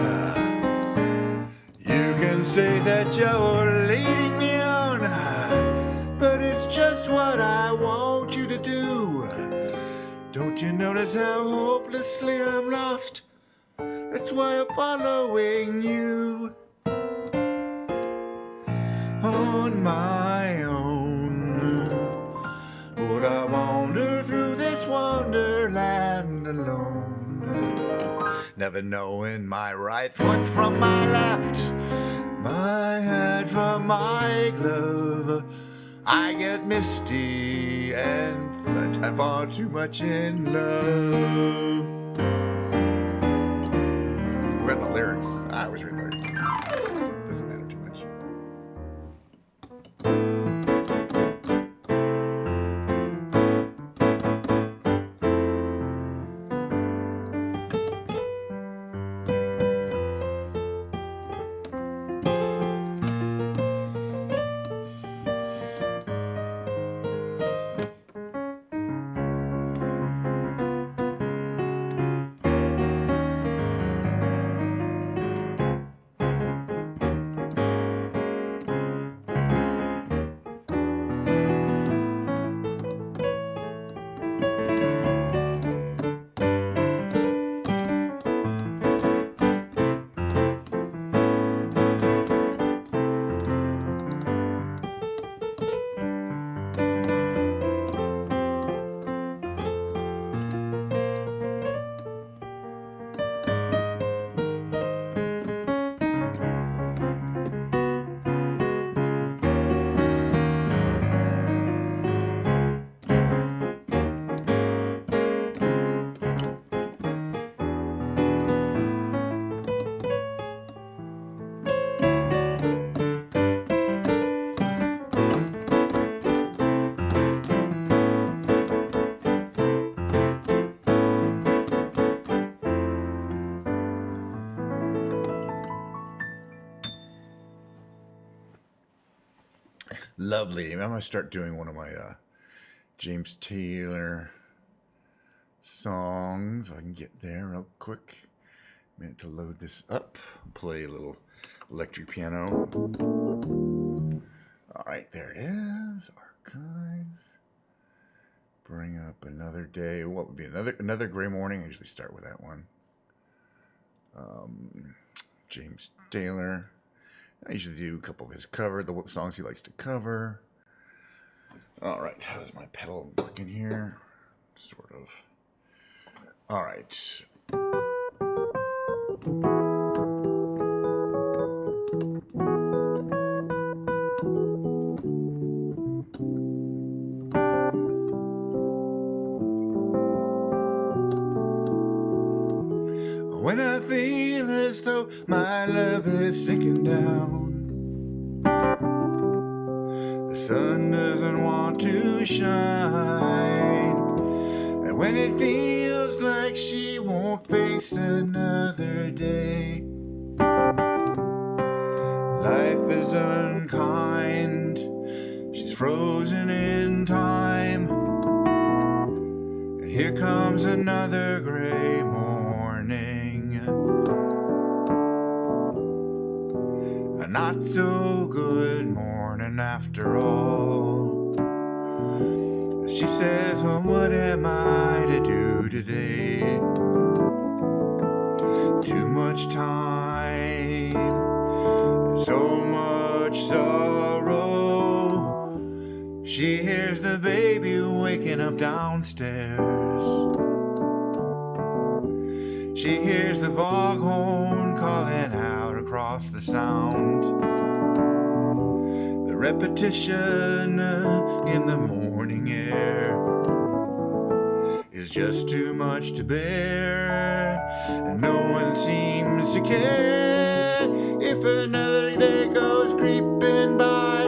You can say that you're leading me on, but it's just what I want you to do. Don't you notice how hopelessly I'm lost? That's why I'm following you on my own. Would I wander through this wonderland alone, never knowing my right foot from my left, my hat from my glove? I get misty and far too much in love. Read the lyrics. I always read lyrics. Doesn't matter too much. Lovely. I'm going to start doing one of my James Taylor songs. If I can get there real quick. Minute to load this up. Play a little electric piano. All right, there it is. Archive. Bring up another day. What would be another gray morning? I usually start with that one. James Taylor. I usually do a couple of his the songs he likes to cover. All right, how's my pedal working here? Sort of. All right. When I feel as though my love is sinking down, the sun doesn't want to shine, and when it feels like she won't face another day, life is unkind, she's frozen in time, and here comes another gray morning. but not so good morning after all. She says, well, what am I to do today? Too much time, so much sorrow. She hears the baby waking up downstairs. She hears the foghorn calling out across the sound. The repetition in the morning air is just too much to bear, and no one seems to care if another day goes creeping by,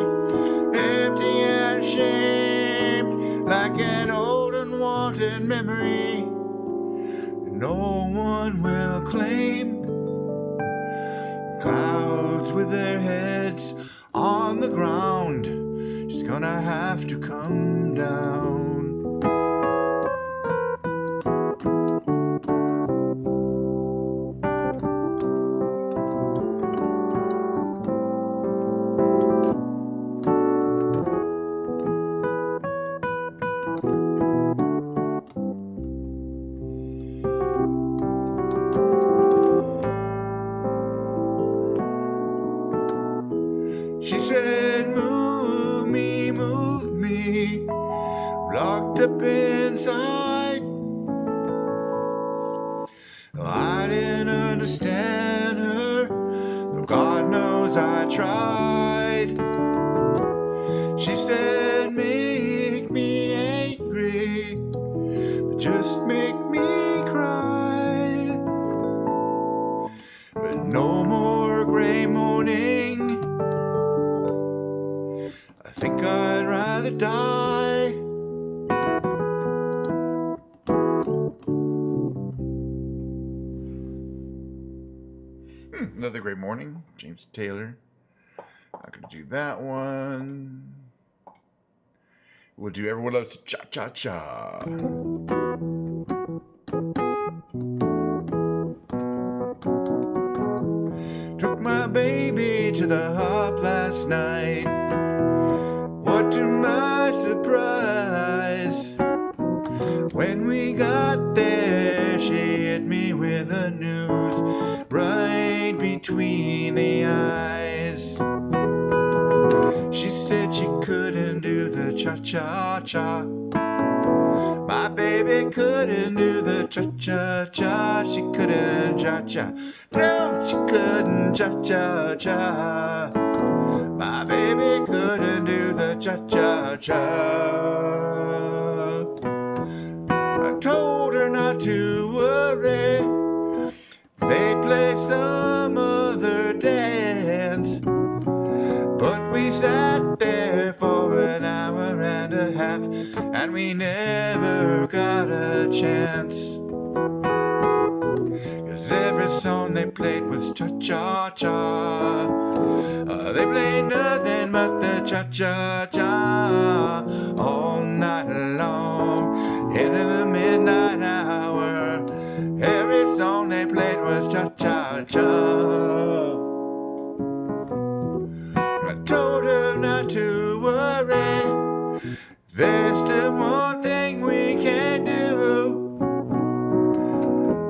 empty and ashamed, like an old unwanted memory no one will claim. Clouds with their heads on the ground, she's gonna have to come down. She said, move me, locked up inside. I didn't understand her, though God knows I tried. She said, make me angry, but just make me cry. But no more gray moaning, I think I'd rather die. Another great morning, James Taylor. Not gonna do that one. We'll do Everyone Loves Cha Cha Cha. Took my baby to the hop last night. What to my surprise, when we got there, she hit me with the news right between the eyes. She said she couldn't do the cha-cha-cha. My baby couldn't do the cha-cha-cha. She couldn't cha-cha. No, she couldn't cha-cha-cha. My baby couldn't do the cha-cha-cha. I told her not to worry, they'd play some other dance. But we sat there for an hour and a half, and we never got a chance. 'Cause every song they played was cha-cha-cha. They played nothing but the cha-cha-cha all night long, into the midnight hour. Every song they played was cha-cha-cha. I told her not to worry, there's still one thing we can do.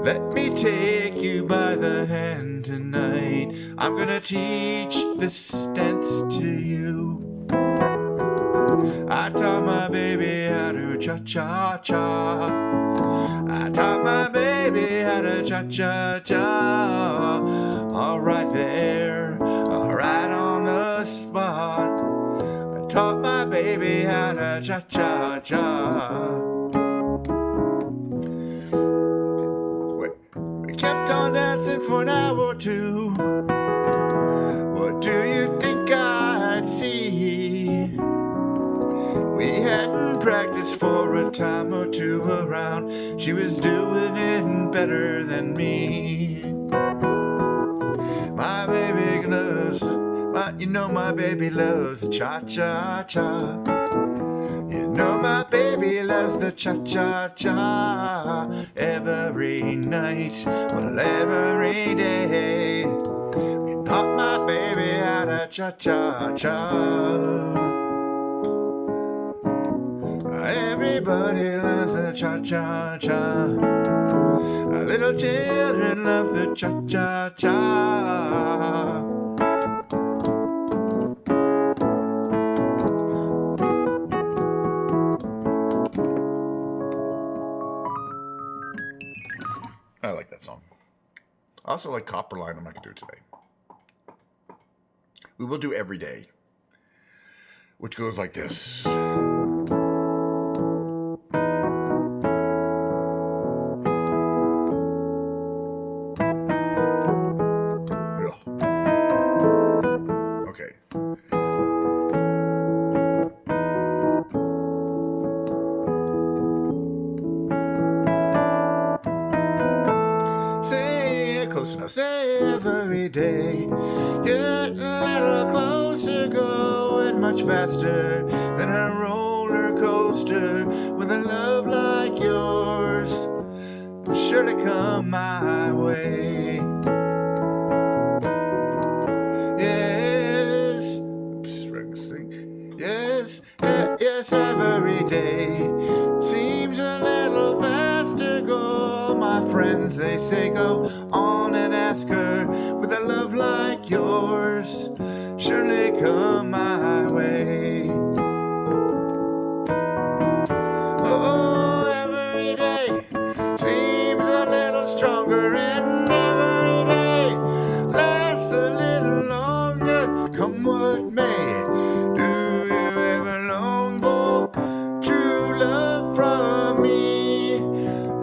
Let me take you by the hand tonight. I'm gonna teach this dance to you. I taught my baby how to cha-cha-cha. I taught my baby how to cha-cha-cha. All right there, all right on the spot. I taught my baby how to cha-cha-cha. We kept on dancing for an hour or two. What do you think I'd see? We hadn't practiced for a time or two around. She was doing it better than me. My baby loves, you know my baby loves the cha-cha-cha. You know my baby loves the cha-cha-cha. Every night, well every day. You taught my baby how cha-cha-cha. Everybody loves the cha-cha-cha. Little children love the cha-cha-cha. I like that song. I also like Copperline. I'm not going to do it today. We will do Every Day, which goes like this. Okay. Say it close enough. Say every day. Get a little closer, going much faster than a roller coaster. With a love like yours, surely come my way. Yes, yes, every day seems a little faster. Go, all my friends, they say, go on and ask her. With a love like yours, surely come my way. Oh, every day seems a little stronger, and every day lasts a little longer. Come what may, do you ever long for true love from me?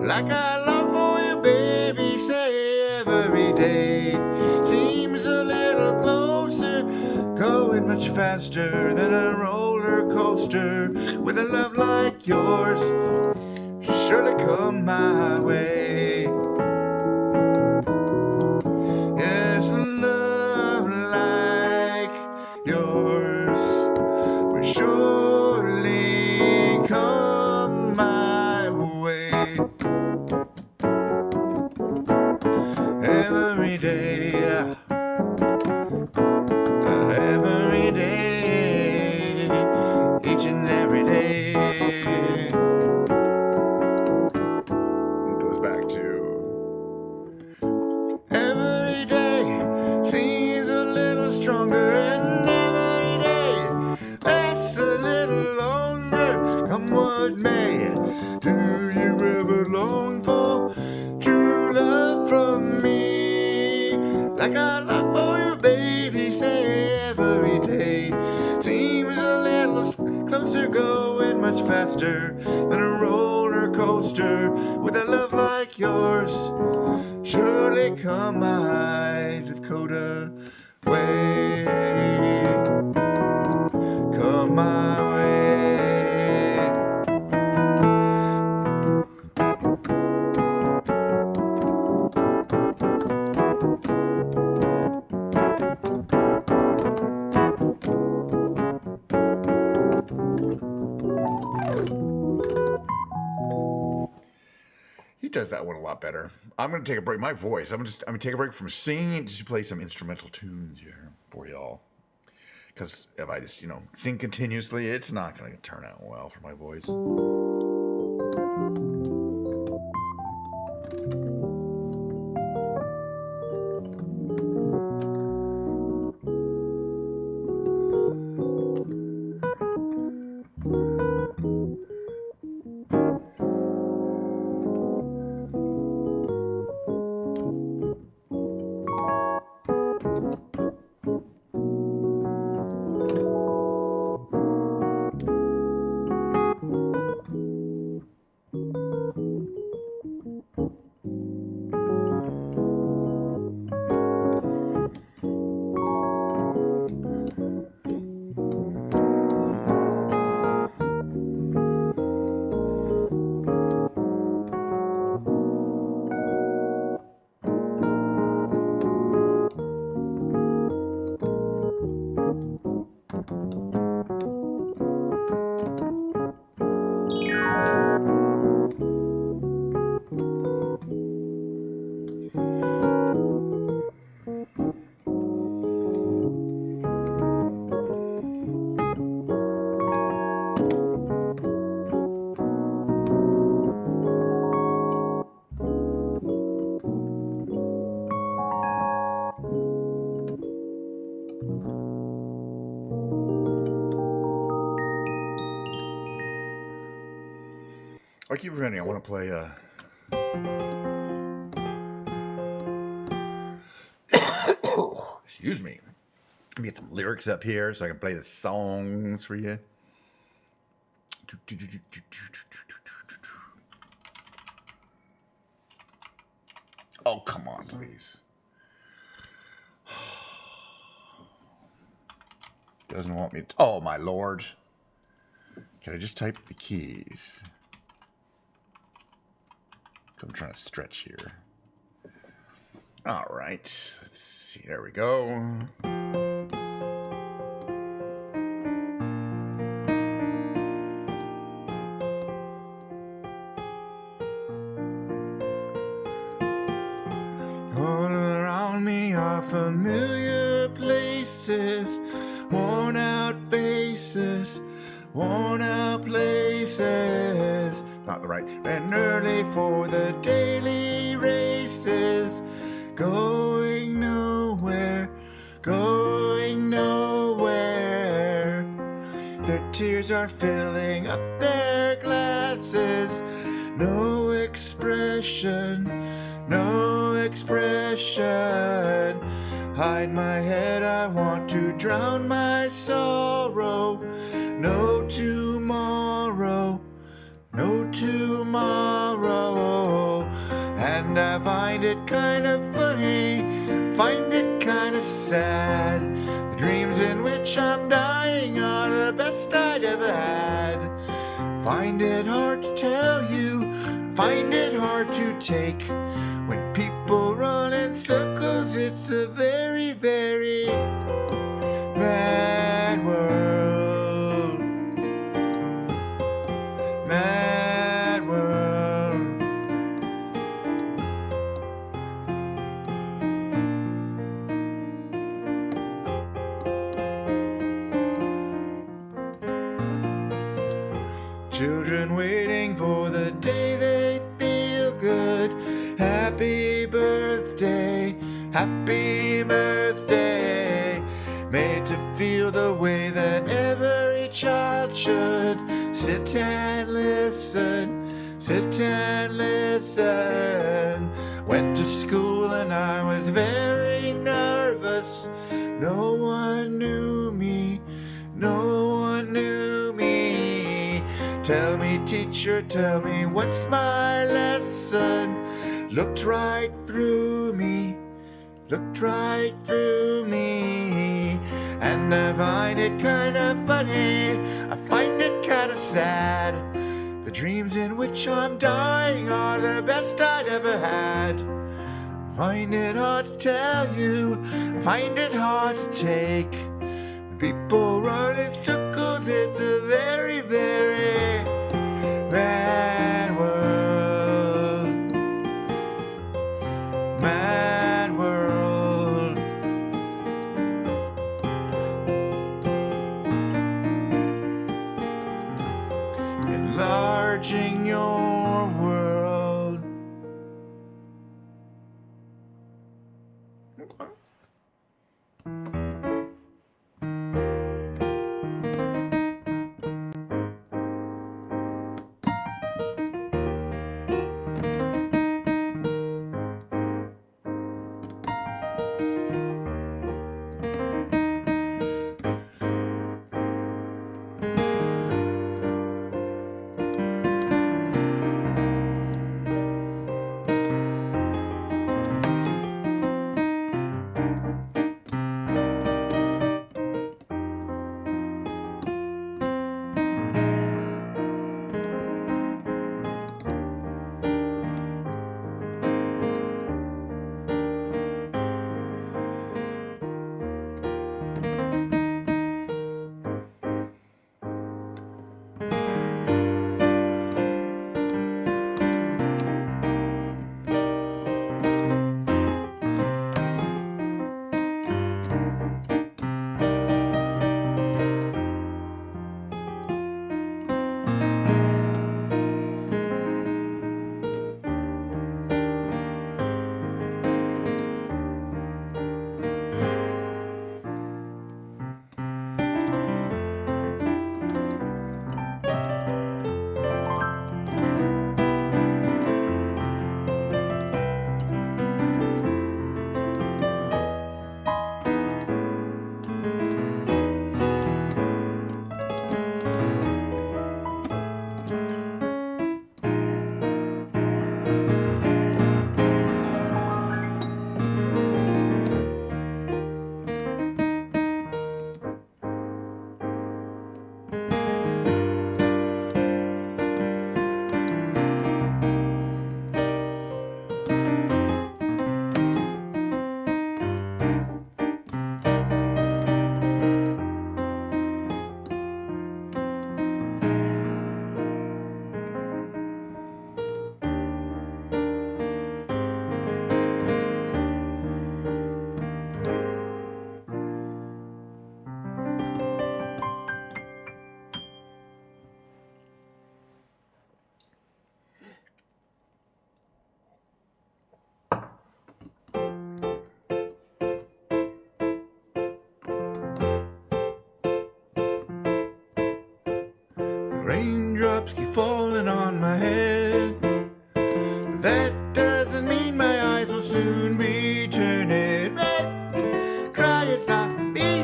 Like I long for you, baby. Say every day seems a little closer, going much faster than a roller coaster. With a love like yours, surely come my way. Yes, a love like yours will surely come my way. Every day, every day, each and every day. It goes back to every day seems a little stronger, and every day lasts a little longer. Come what may, do you ever long for true love from me? Like I long for you, baby. Say every day seems a little closer, going much faster than a roller coaster. With a love like yours, surely come my Dakota way. Come my way. He does that one a lot better. I'm gonna take a break. My voice. I'm gonna take a break from singing and just play some instrumental tunes here for y'all. Because if I just sing continuously, it's not gonna turn out well for my voice. I keep forgetting I want to play excuse me. Let me get some lyrics up here so I can play the songs for you. Oh, come on, please. Doesn't want me to. Oh, my lord. Can I just type the keys? I'm trying to stretch here. All right. Let's see. There we go. All around me are familiar places, worn out faces, worn out places. Not the right. And early for the daily races, going nowhere, going nowhere. Their tears are filling up their glasses. No expression, no expression. Hide my head, I want to drown my sorrow. No tomorrow, no tomorrow. And I find it kind of funny, find it kind of sad. The dreams in which I'm dying are the best I'd ever had. Find it hard to tell you, find it hard to take. When people run in circles, it's a very, very mad world. Mad world. Children waiting for the day they feel good. Happy birthday, happy birthday. Made to feel the way that every child should. Sit and listen, sit and listen. Went to school and I was very nervous. No one knew me, no one knew me. Tell me, teacher, tell me, what's my lesson? Looked right through me, looked right through me. And I find it kind of funny, I find it kind of sad. The dreams in which I'm dying are the best I'd ever had. Find it hard to tell you, find it hard to take. When people run in circles, it's a very, very bad world. Mad world. Enlarging your world. Okay. Raindrops keep falling on my head. That doesn't mean my eyes will soon be turning red. Cry, it's not me,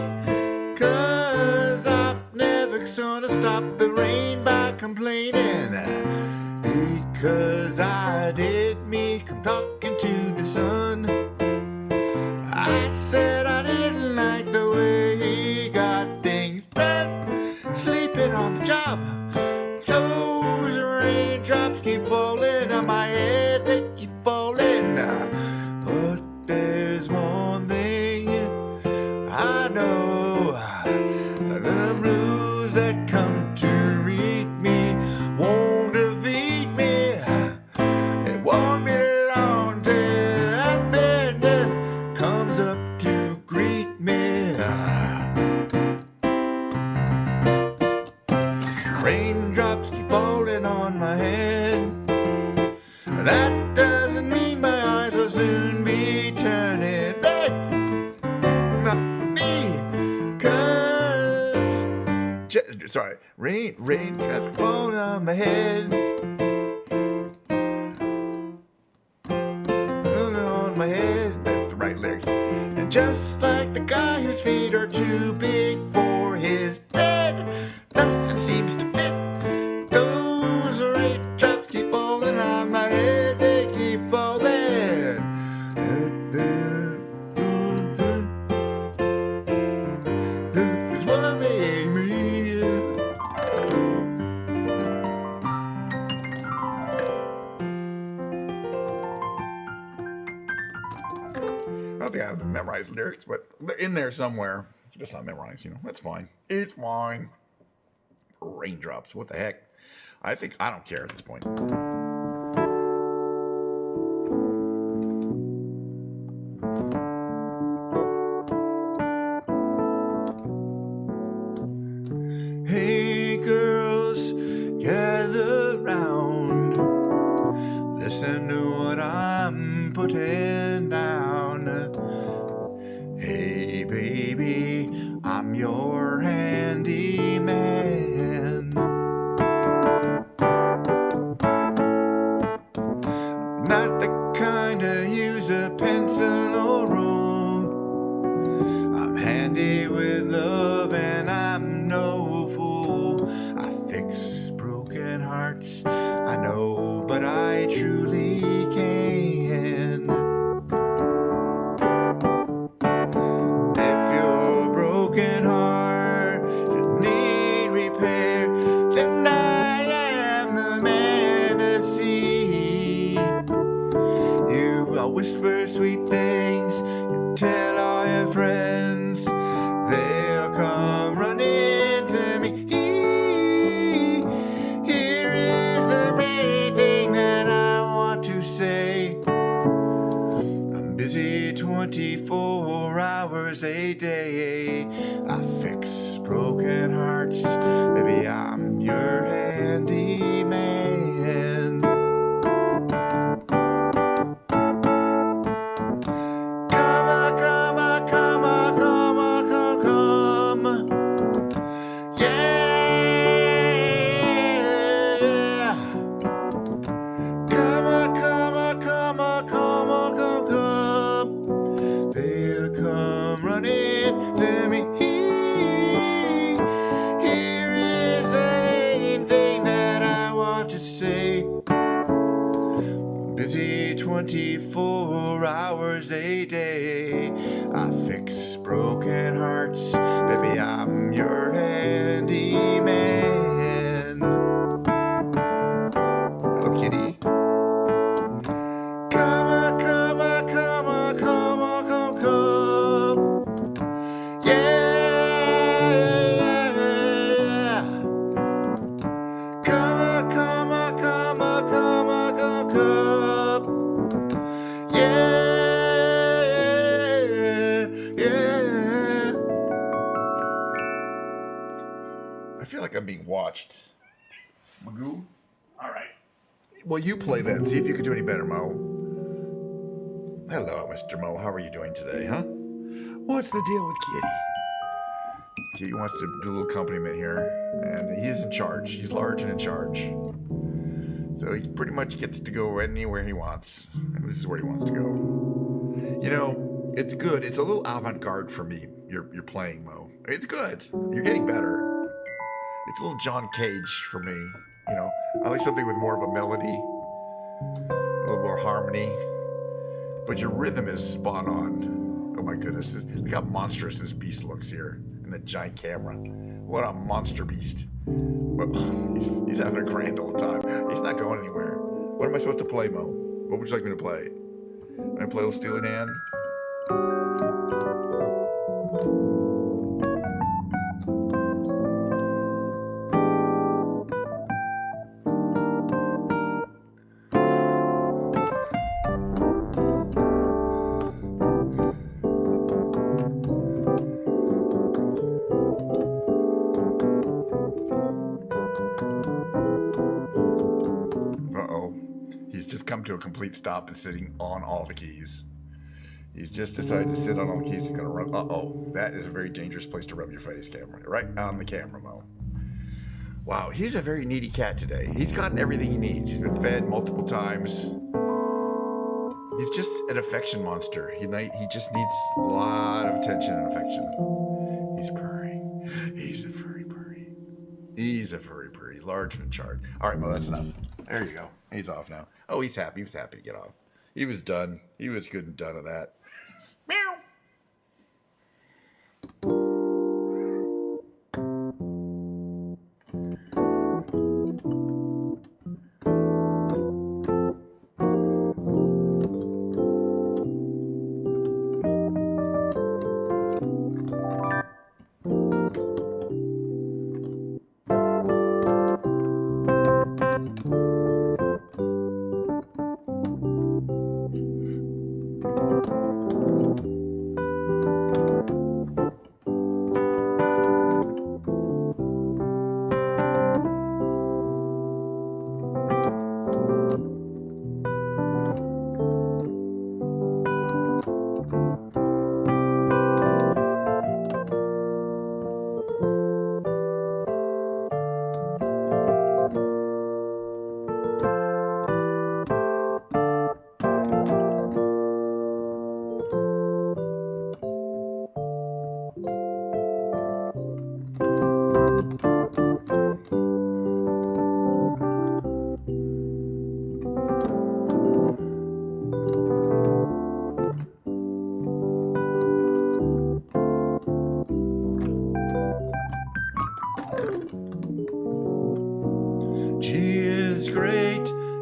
'cause I'm never gonna stop the rain by complaining. Because I did me come talking to the sun. I said I didn't like the way he got things done. Sleeping on the job. Those raindrops keep falling on my head. They keep falling. But there's one thing I know. The blues that come to meet me won't defeat me. It won't be long till happiness comes up to greet me. Raindrops keep falling on my head. That doesn't mean my eyes will soon be turning red. Not me, 'cause raindrops falling on my head. Falling on my head. That's the right lyrics. And just like the guy whose feet are too big for his bed, nothing seems to fit. Those raindrops keep falling on my head. They keep falling. That's what they mean. I don't think I have the memorized lyrics, but they're in there somewhere. Just not memorized, That's fine. It's fine. Raindrops. What the heck? I don't care at this point. Hey girls, gather round. Listen to what I'm putting down. Hey baby, I'm your handyman. Not the kind to use a pencil or rule. I'm handy with love and I'm no fool. I fix broken hearts, I know, but I truly can. If your broken heart need repair, then I am the man to see. I'll whisper sweet things, you tell all your friends, they'll come running to me. Here is the main thing that I want to say. I'm busy 24 hours a day. I fix broken hearts, baby, I'm your handyman. Here is the main thing that I want to say. Busy 24 hours a day. I fix broken hearts, baby, I'm your handyman. Hello, kitty. Come on, come on, come on, come on, come, come. Yeah. Come on, come on, come on, come on, come, come. Yeah. I feel like I'm being watched. Magoo? All right. Well, you play then. See if you can do any better, Mo. Hello, Mr. Mo. How are you doing today, huh? What's the deal with Kitty? He wants to do a little accompaniment here, and he's in charge. He's large and in charge. So he pretty much gets to go anywhere he wants, and this is where he wants to go. You know, it's good. It's a little avant-garde for me. You're playing, Mo. It's good. You're getting better. It's a little John Cage for me. You know, I like something with more of a melody, a little more harmony, but your rhythm is spot on. Oh my goodness, look how monstrous this beast looks here in the giant camera. What a monster beast. Well, he's having a grand old time. He's not going anywhere. What am I supposed to play, Mo? What would you like me to play? Am I gonna play a little Steely Dan? Come to a complete stop and sitting on all the keys. He's just decided to sit on all the keys. He's gonna run. That is a very dangerous place to rub your face, camera. Right on the camera, Mo. Wow, he's a very needy cat today. He's gotten everything he needs. He's been fed multiple times. He's just an affection monster. He just needs a lot of attention and affection. He's purring. He's a furry purry. He's a furry purry. Large and in charge. All right, Mo, that's enough. There you go. He's off now. Oh, he's happy. He was happy to get off. He was done. He was good and done of that. Meow.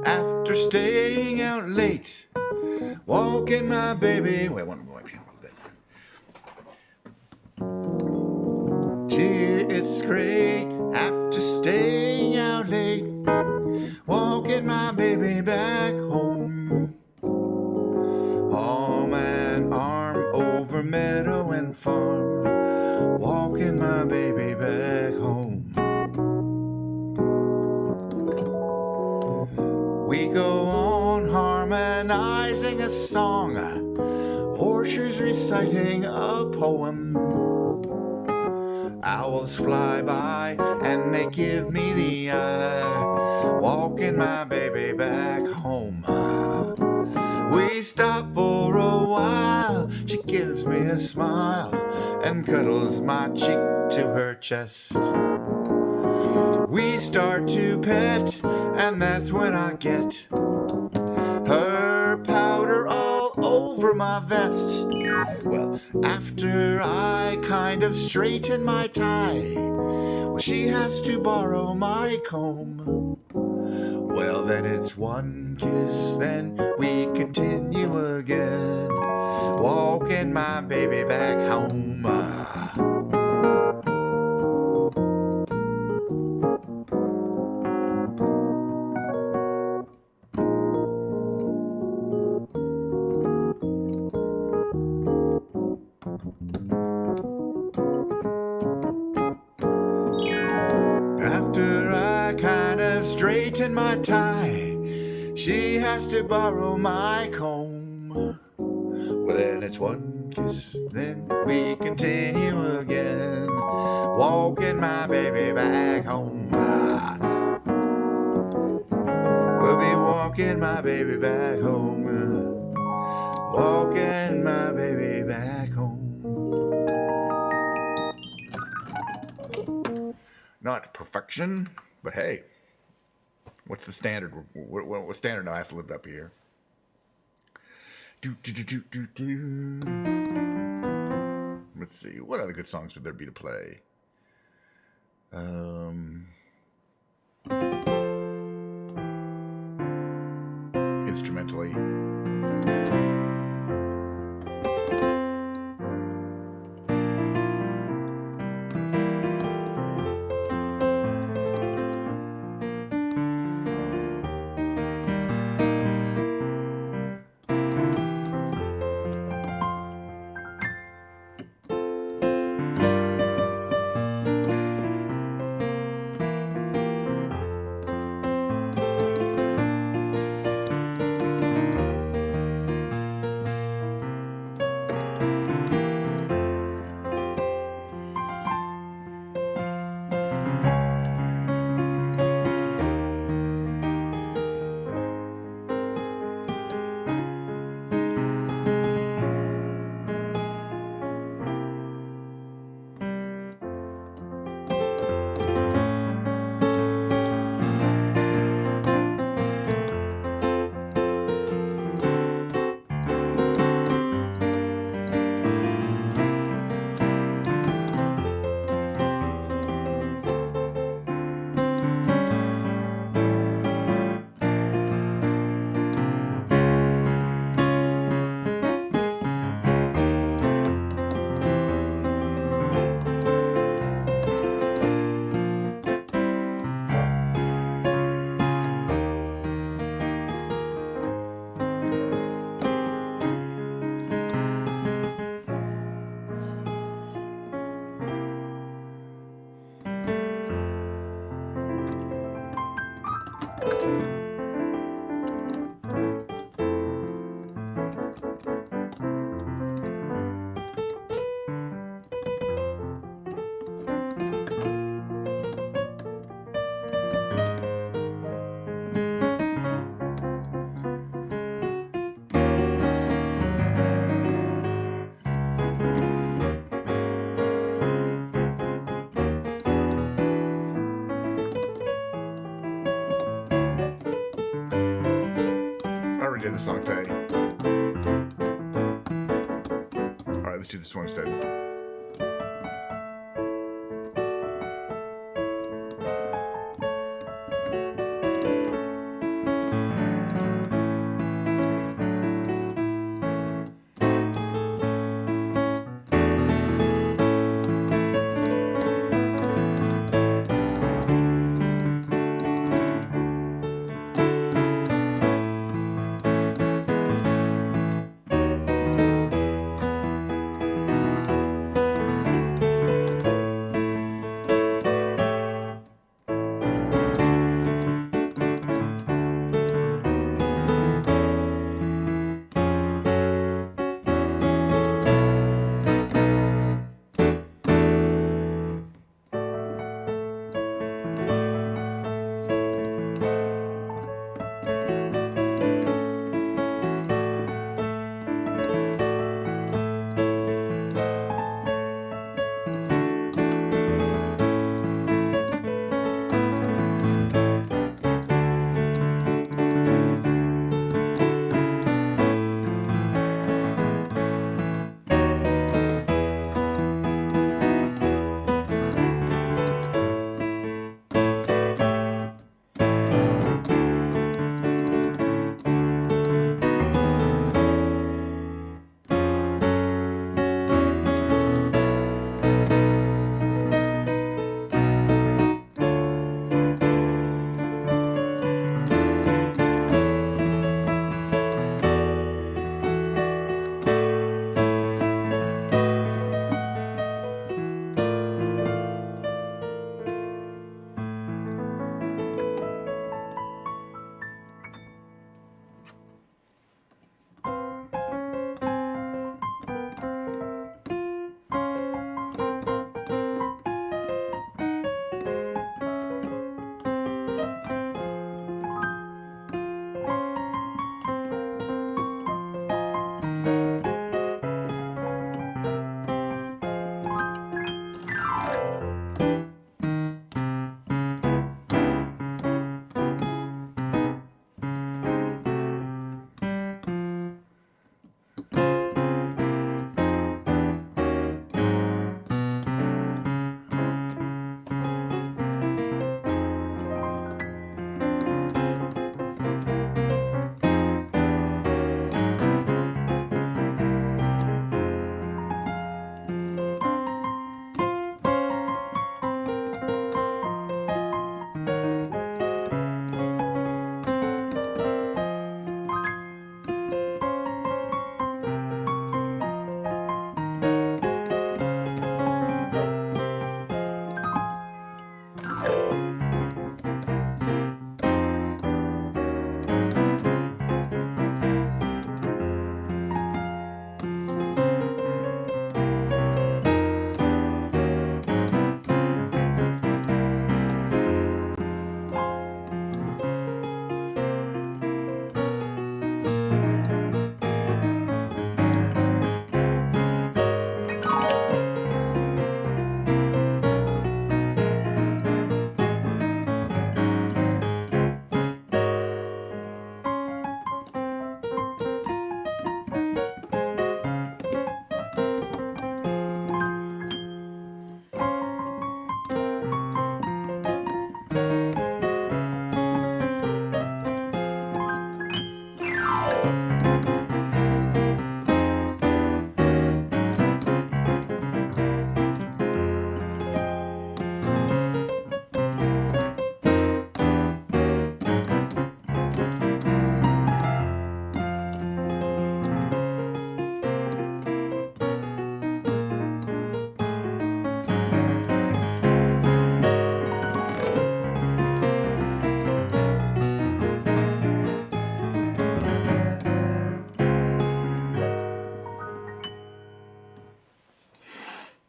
After staying out late, walking my baby. Wait, one more. Gee, it's great after staying out late, walking my baby back home. Arm and arm over meadow and farm, walking my baby back home. We go on harmonizing a song, horseshoes reciting a poem. Owls fly by and they give me the eye, walking my baby back home. We stop for a while, she gives me a smile and cuddles my cheek to her chest. We start to pet, and that's when I get her powder all over my vest. Well, after I kind of straighten my tie, well, she has to borrow my comb. Well, then it's one kiss, then we continue again, walking my baby back home. After I kind of straighten my tie, she has to borrow my comb. Well, then it's one kiss, then we continue again, walking my baby back home. We'll be walking my baby back home. Walking my baby back home. Not perfection, but hey, what's the standard? What standard do I have to live up here? Let's see. What other good songs would there be to play? Instrumentally. Did the song today. All right, let's do this one instead.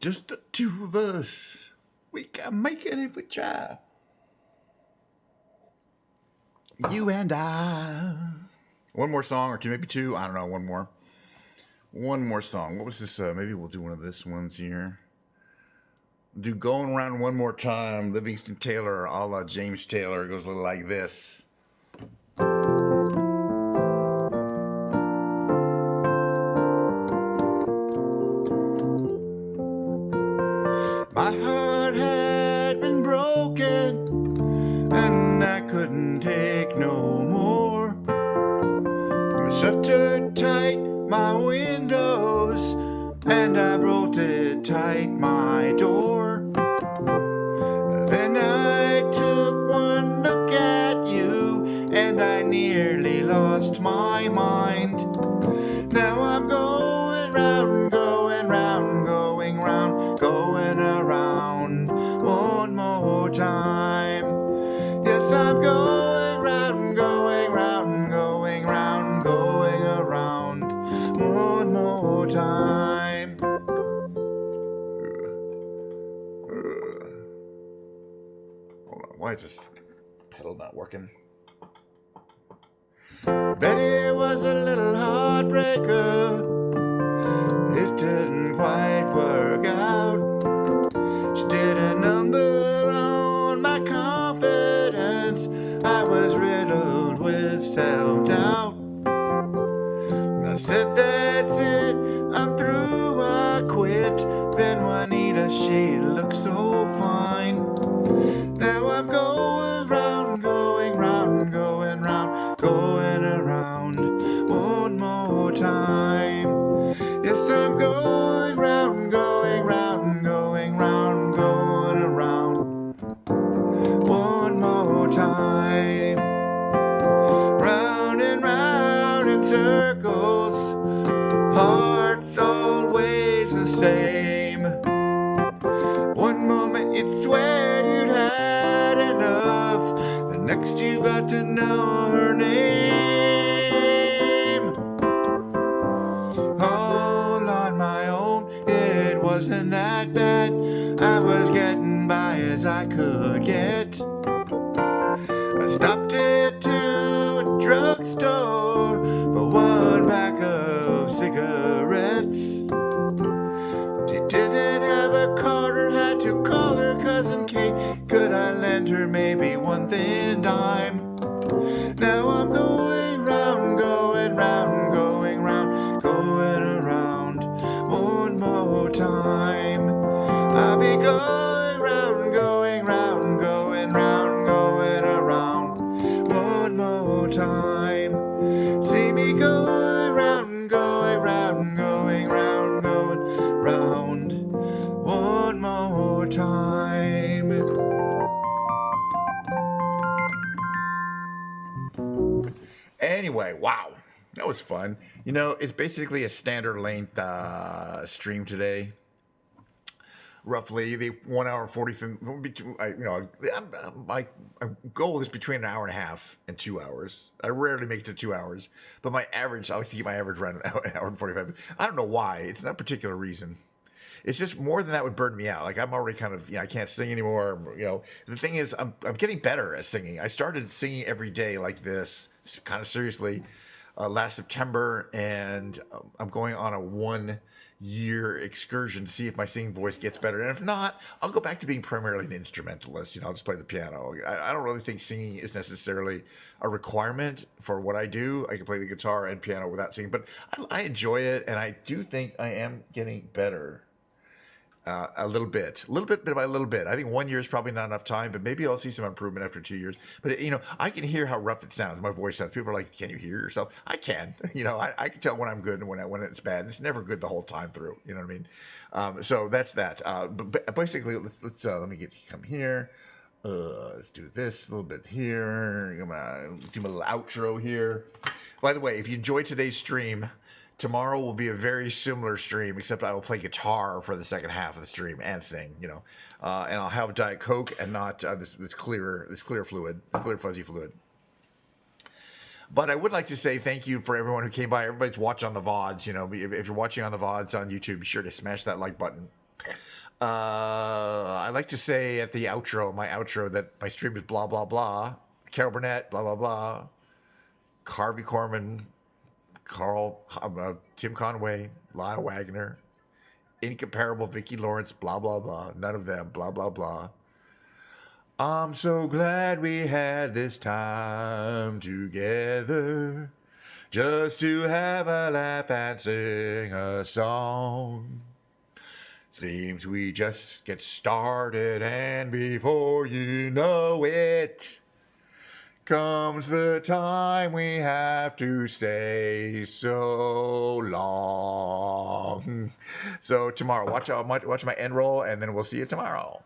Just the two of us. We can make it if we try. You and I. One more song or two, maybe two. I don't know. One more. One more song. What was this? Maybe we'll do one of this ones here. Do Going Around One More Time. Livingston Taylor, a la James Taylor. It goes a little like this. My heart had been broken, and I couldn't take no more. I shuttered tight my windows, and I bolted tight my door. Then I took one look at you, and I nearly lost my mind. Now I'm going round, going round, going round, going around one more time. Yes, I'm going round, going round, going round, going around one more time. Hold on, why is this pedal not working? Betty was a little heartbreaker. It didn't quite work out. She did a number on my confidence. I was riddled with self-doubt. I said, that's it, I'm through, I quit. Then Juanita, she looked so fine. Now I'm going round, going round, going round, going around one more time. Yes, I'm going round, going round, going round, going around one more time. Round and round in circles, hearts always the same. One moment you'd swear you'd had enough, the next you got to know her name. All on my own, it wasn't that bad. I was getting by as I could get. I stopped into a drugstore for one pack of cigarettes. She didn't have a card or had to call her cousin Kate. Could I lend her maybe one thin dime? Now I'm going round, going round, going round, going around one more time. I'll be going round, going round, going round, going around one more time. See me going round, going round, going round, going round one more time. Anyway, wow, that was fun. You know, it's basically a standard length stream today. Roughly the 1 hour 40. My goal is between an hour and a half and 2 hours. I rarely make it to 2 hours, but my average, I like to keep my average around an hour and 45. I don't know why. It's not a particular reason. It's just more than that would burn me out. Like I'm already kind of, I can't sing anymore. You know, the thing is, I'm getting better at singing. I started singing every day like this, kind of seriously, last September, and I'm going on a 1 year excursion to see if my singing voice gets better. And if not, I'll go back to being primarily an instrumentalist. I'll just play the piano. I don't really think singing is necessarily a requirement for what I do. I can play the guitar and piano without singing, but I enjoy it, and I do think I am getting better. A little bit by a little bit. I think 1 year is probably not enough time, but maybe I'll see some improvement after 2 years. But I can hear how rough it sounds. My voice sounds. People are like, "Can you hear yourself?" I can. I can tell when I'm good and when it's bad. It's never good the whole time through. You know what I mean? So that's that. But basically, let's let me come here. Let's do this a little bit here. I'm gonna do my little outro here. By the way, if you enjoyed today's stream, tomorrow will be a very similar stream, except I will play guitar for the second half of the stream and sing, and I'll have Diet Coke and not this clear fluid, clear fuzzy fluid. But I would like to say thank you for everyone who came by. Everybody's watching on the VODs. If you're watching on the VODs on YouTube, be sure to smash that like button. I like to say at the outro, my outro, that my stream is blah, blah, blah. Carol Burnett, blah, blah, blah. Harvey Korman, Tim Conway, Lyle Wagner, incomparable Vicki Lawrence, blah, blah, blah. None of them, blah, blah, blah. I'm so glad we had this time together just to have a laugh and sing a song. Seems we just get started, and before you know it, comes the time we have to stay so long. So tomorrow, watch my end roll, and then we'll see you tomorrow.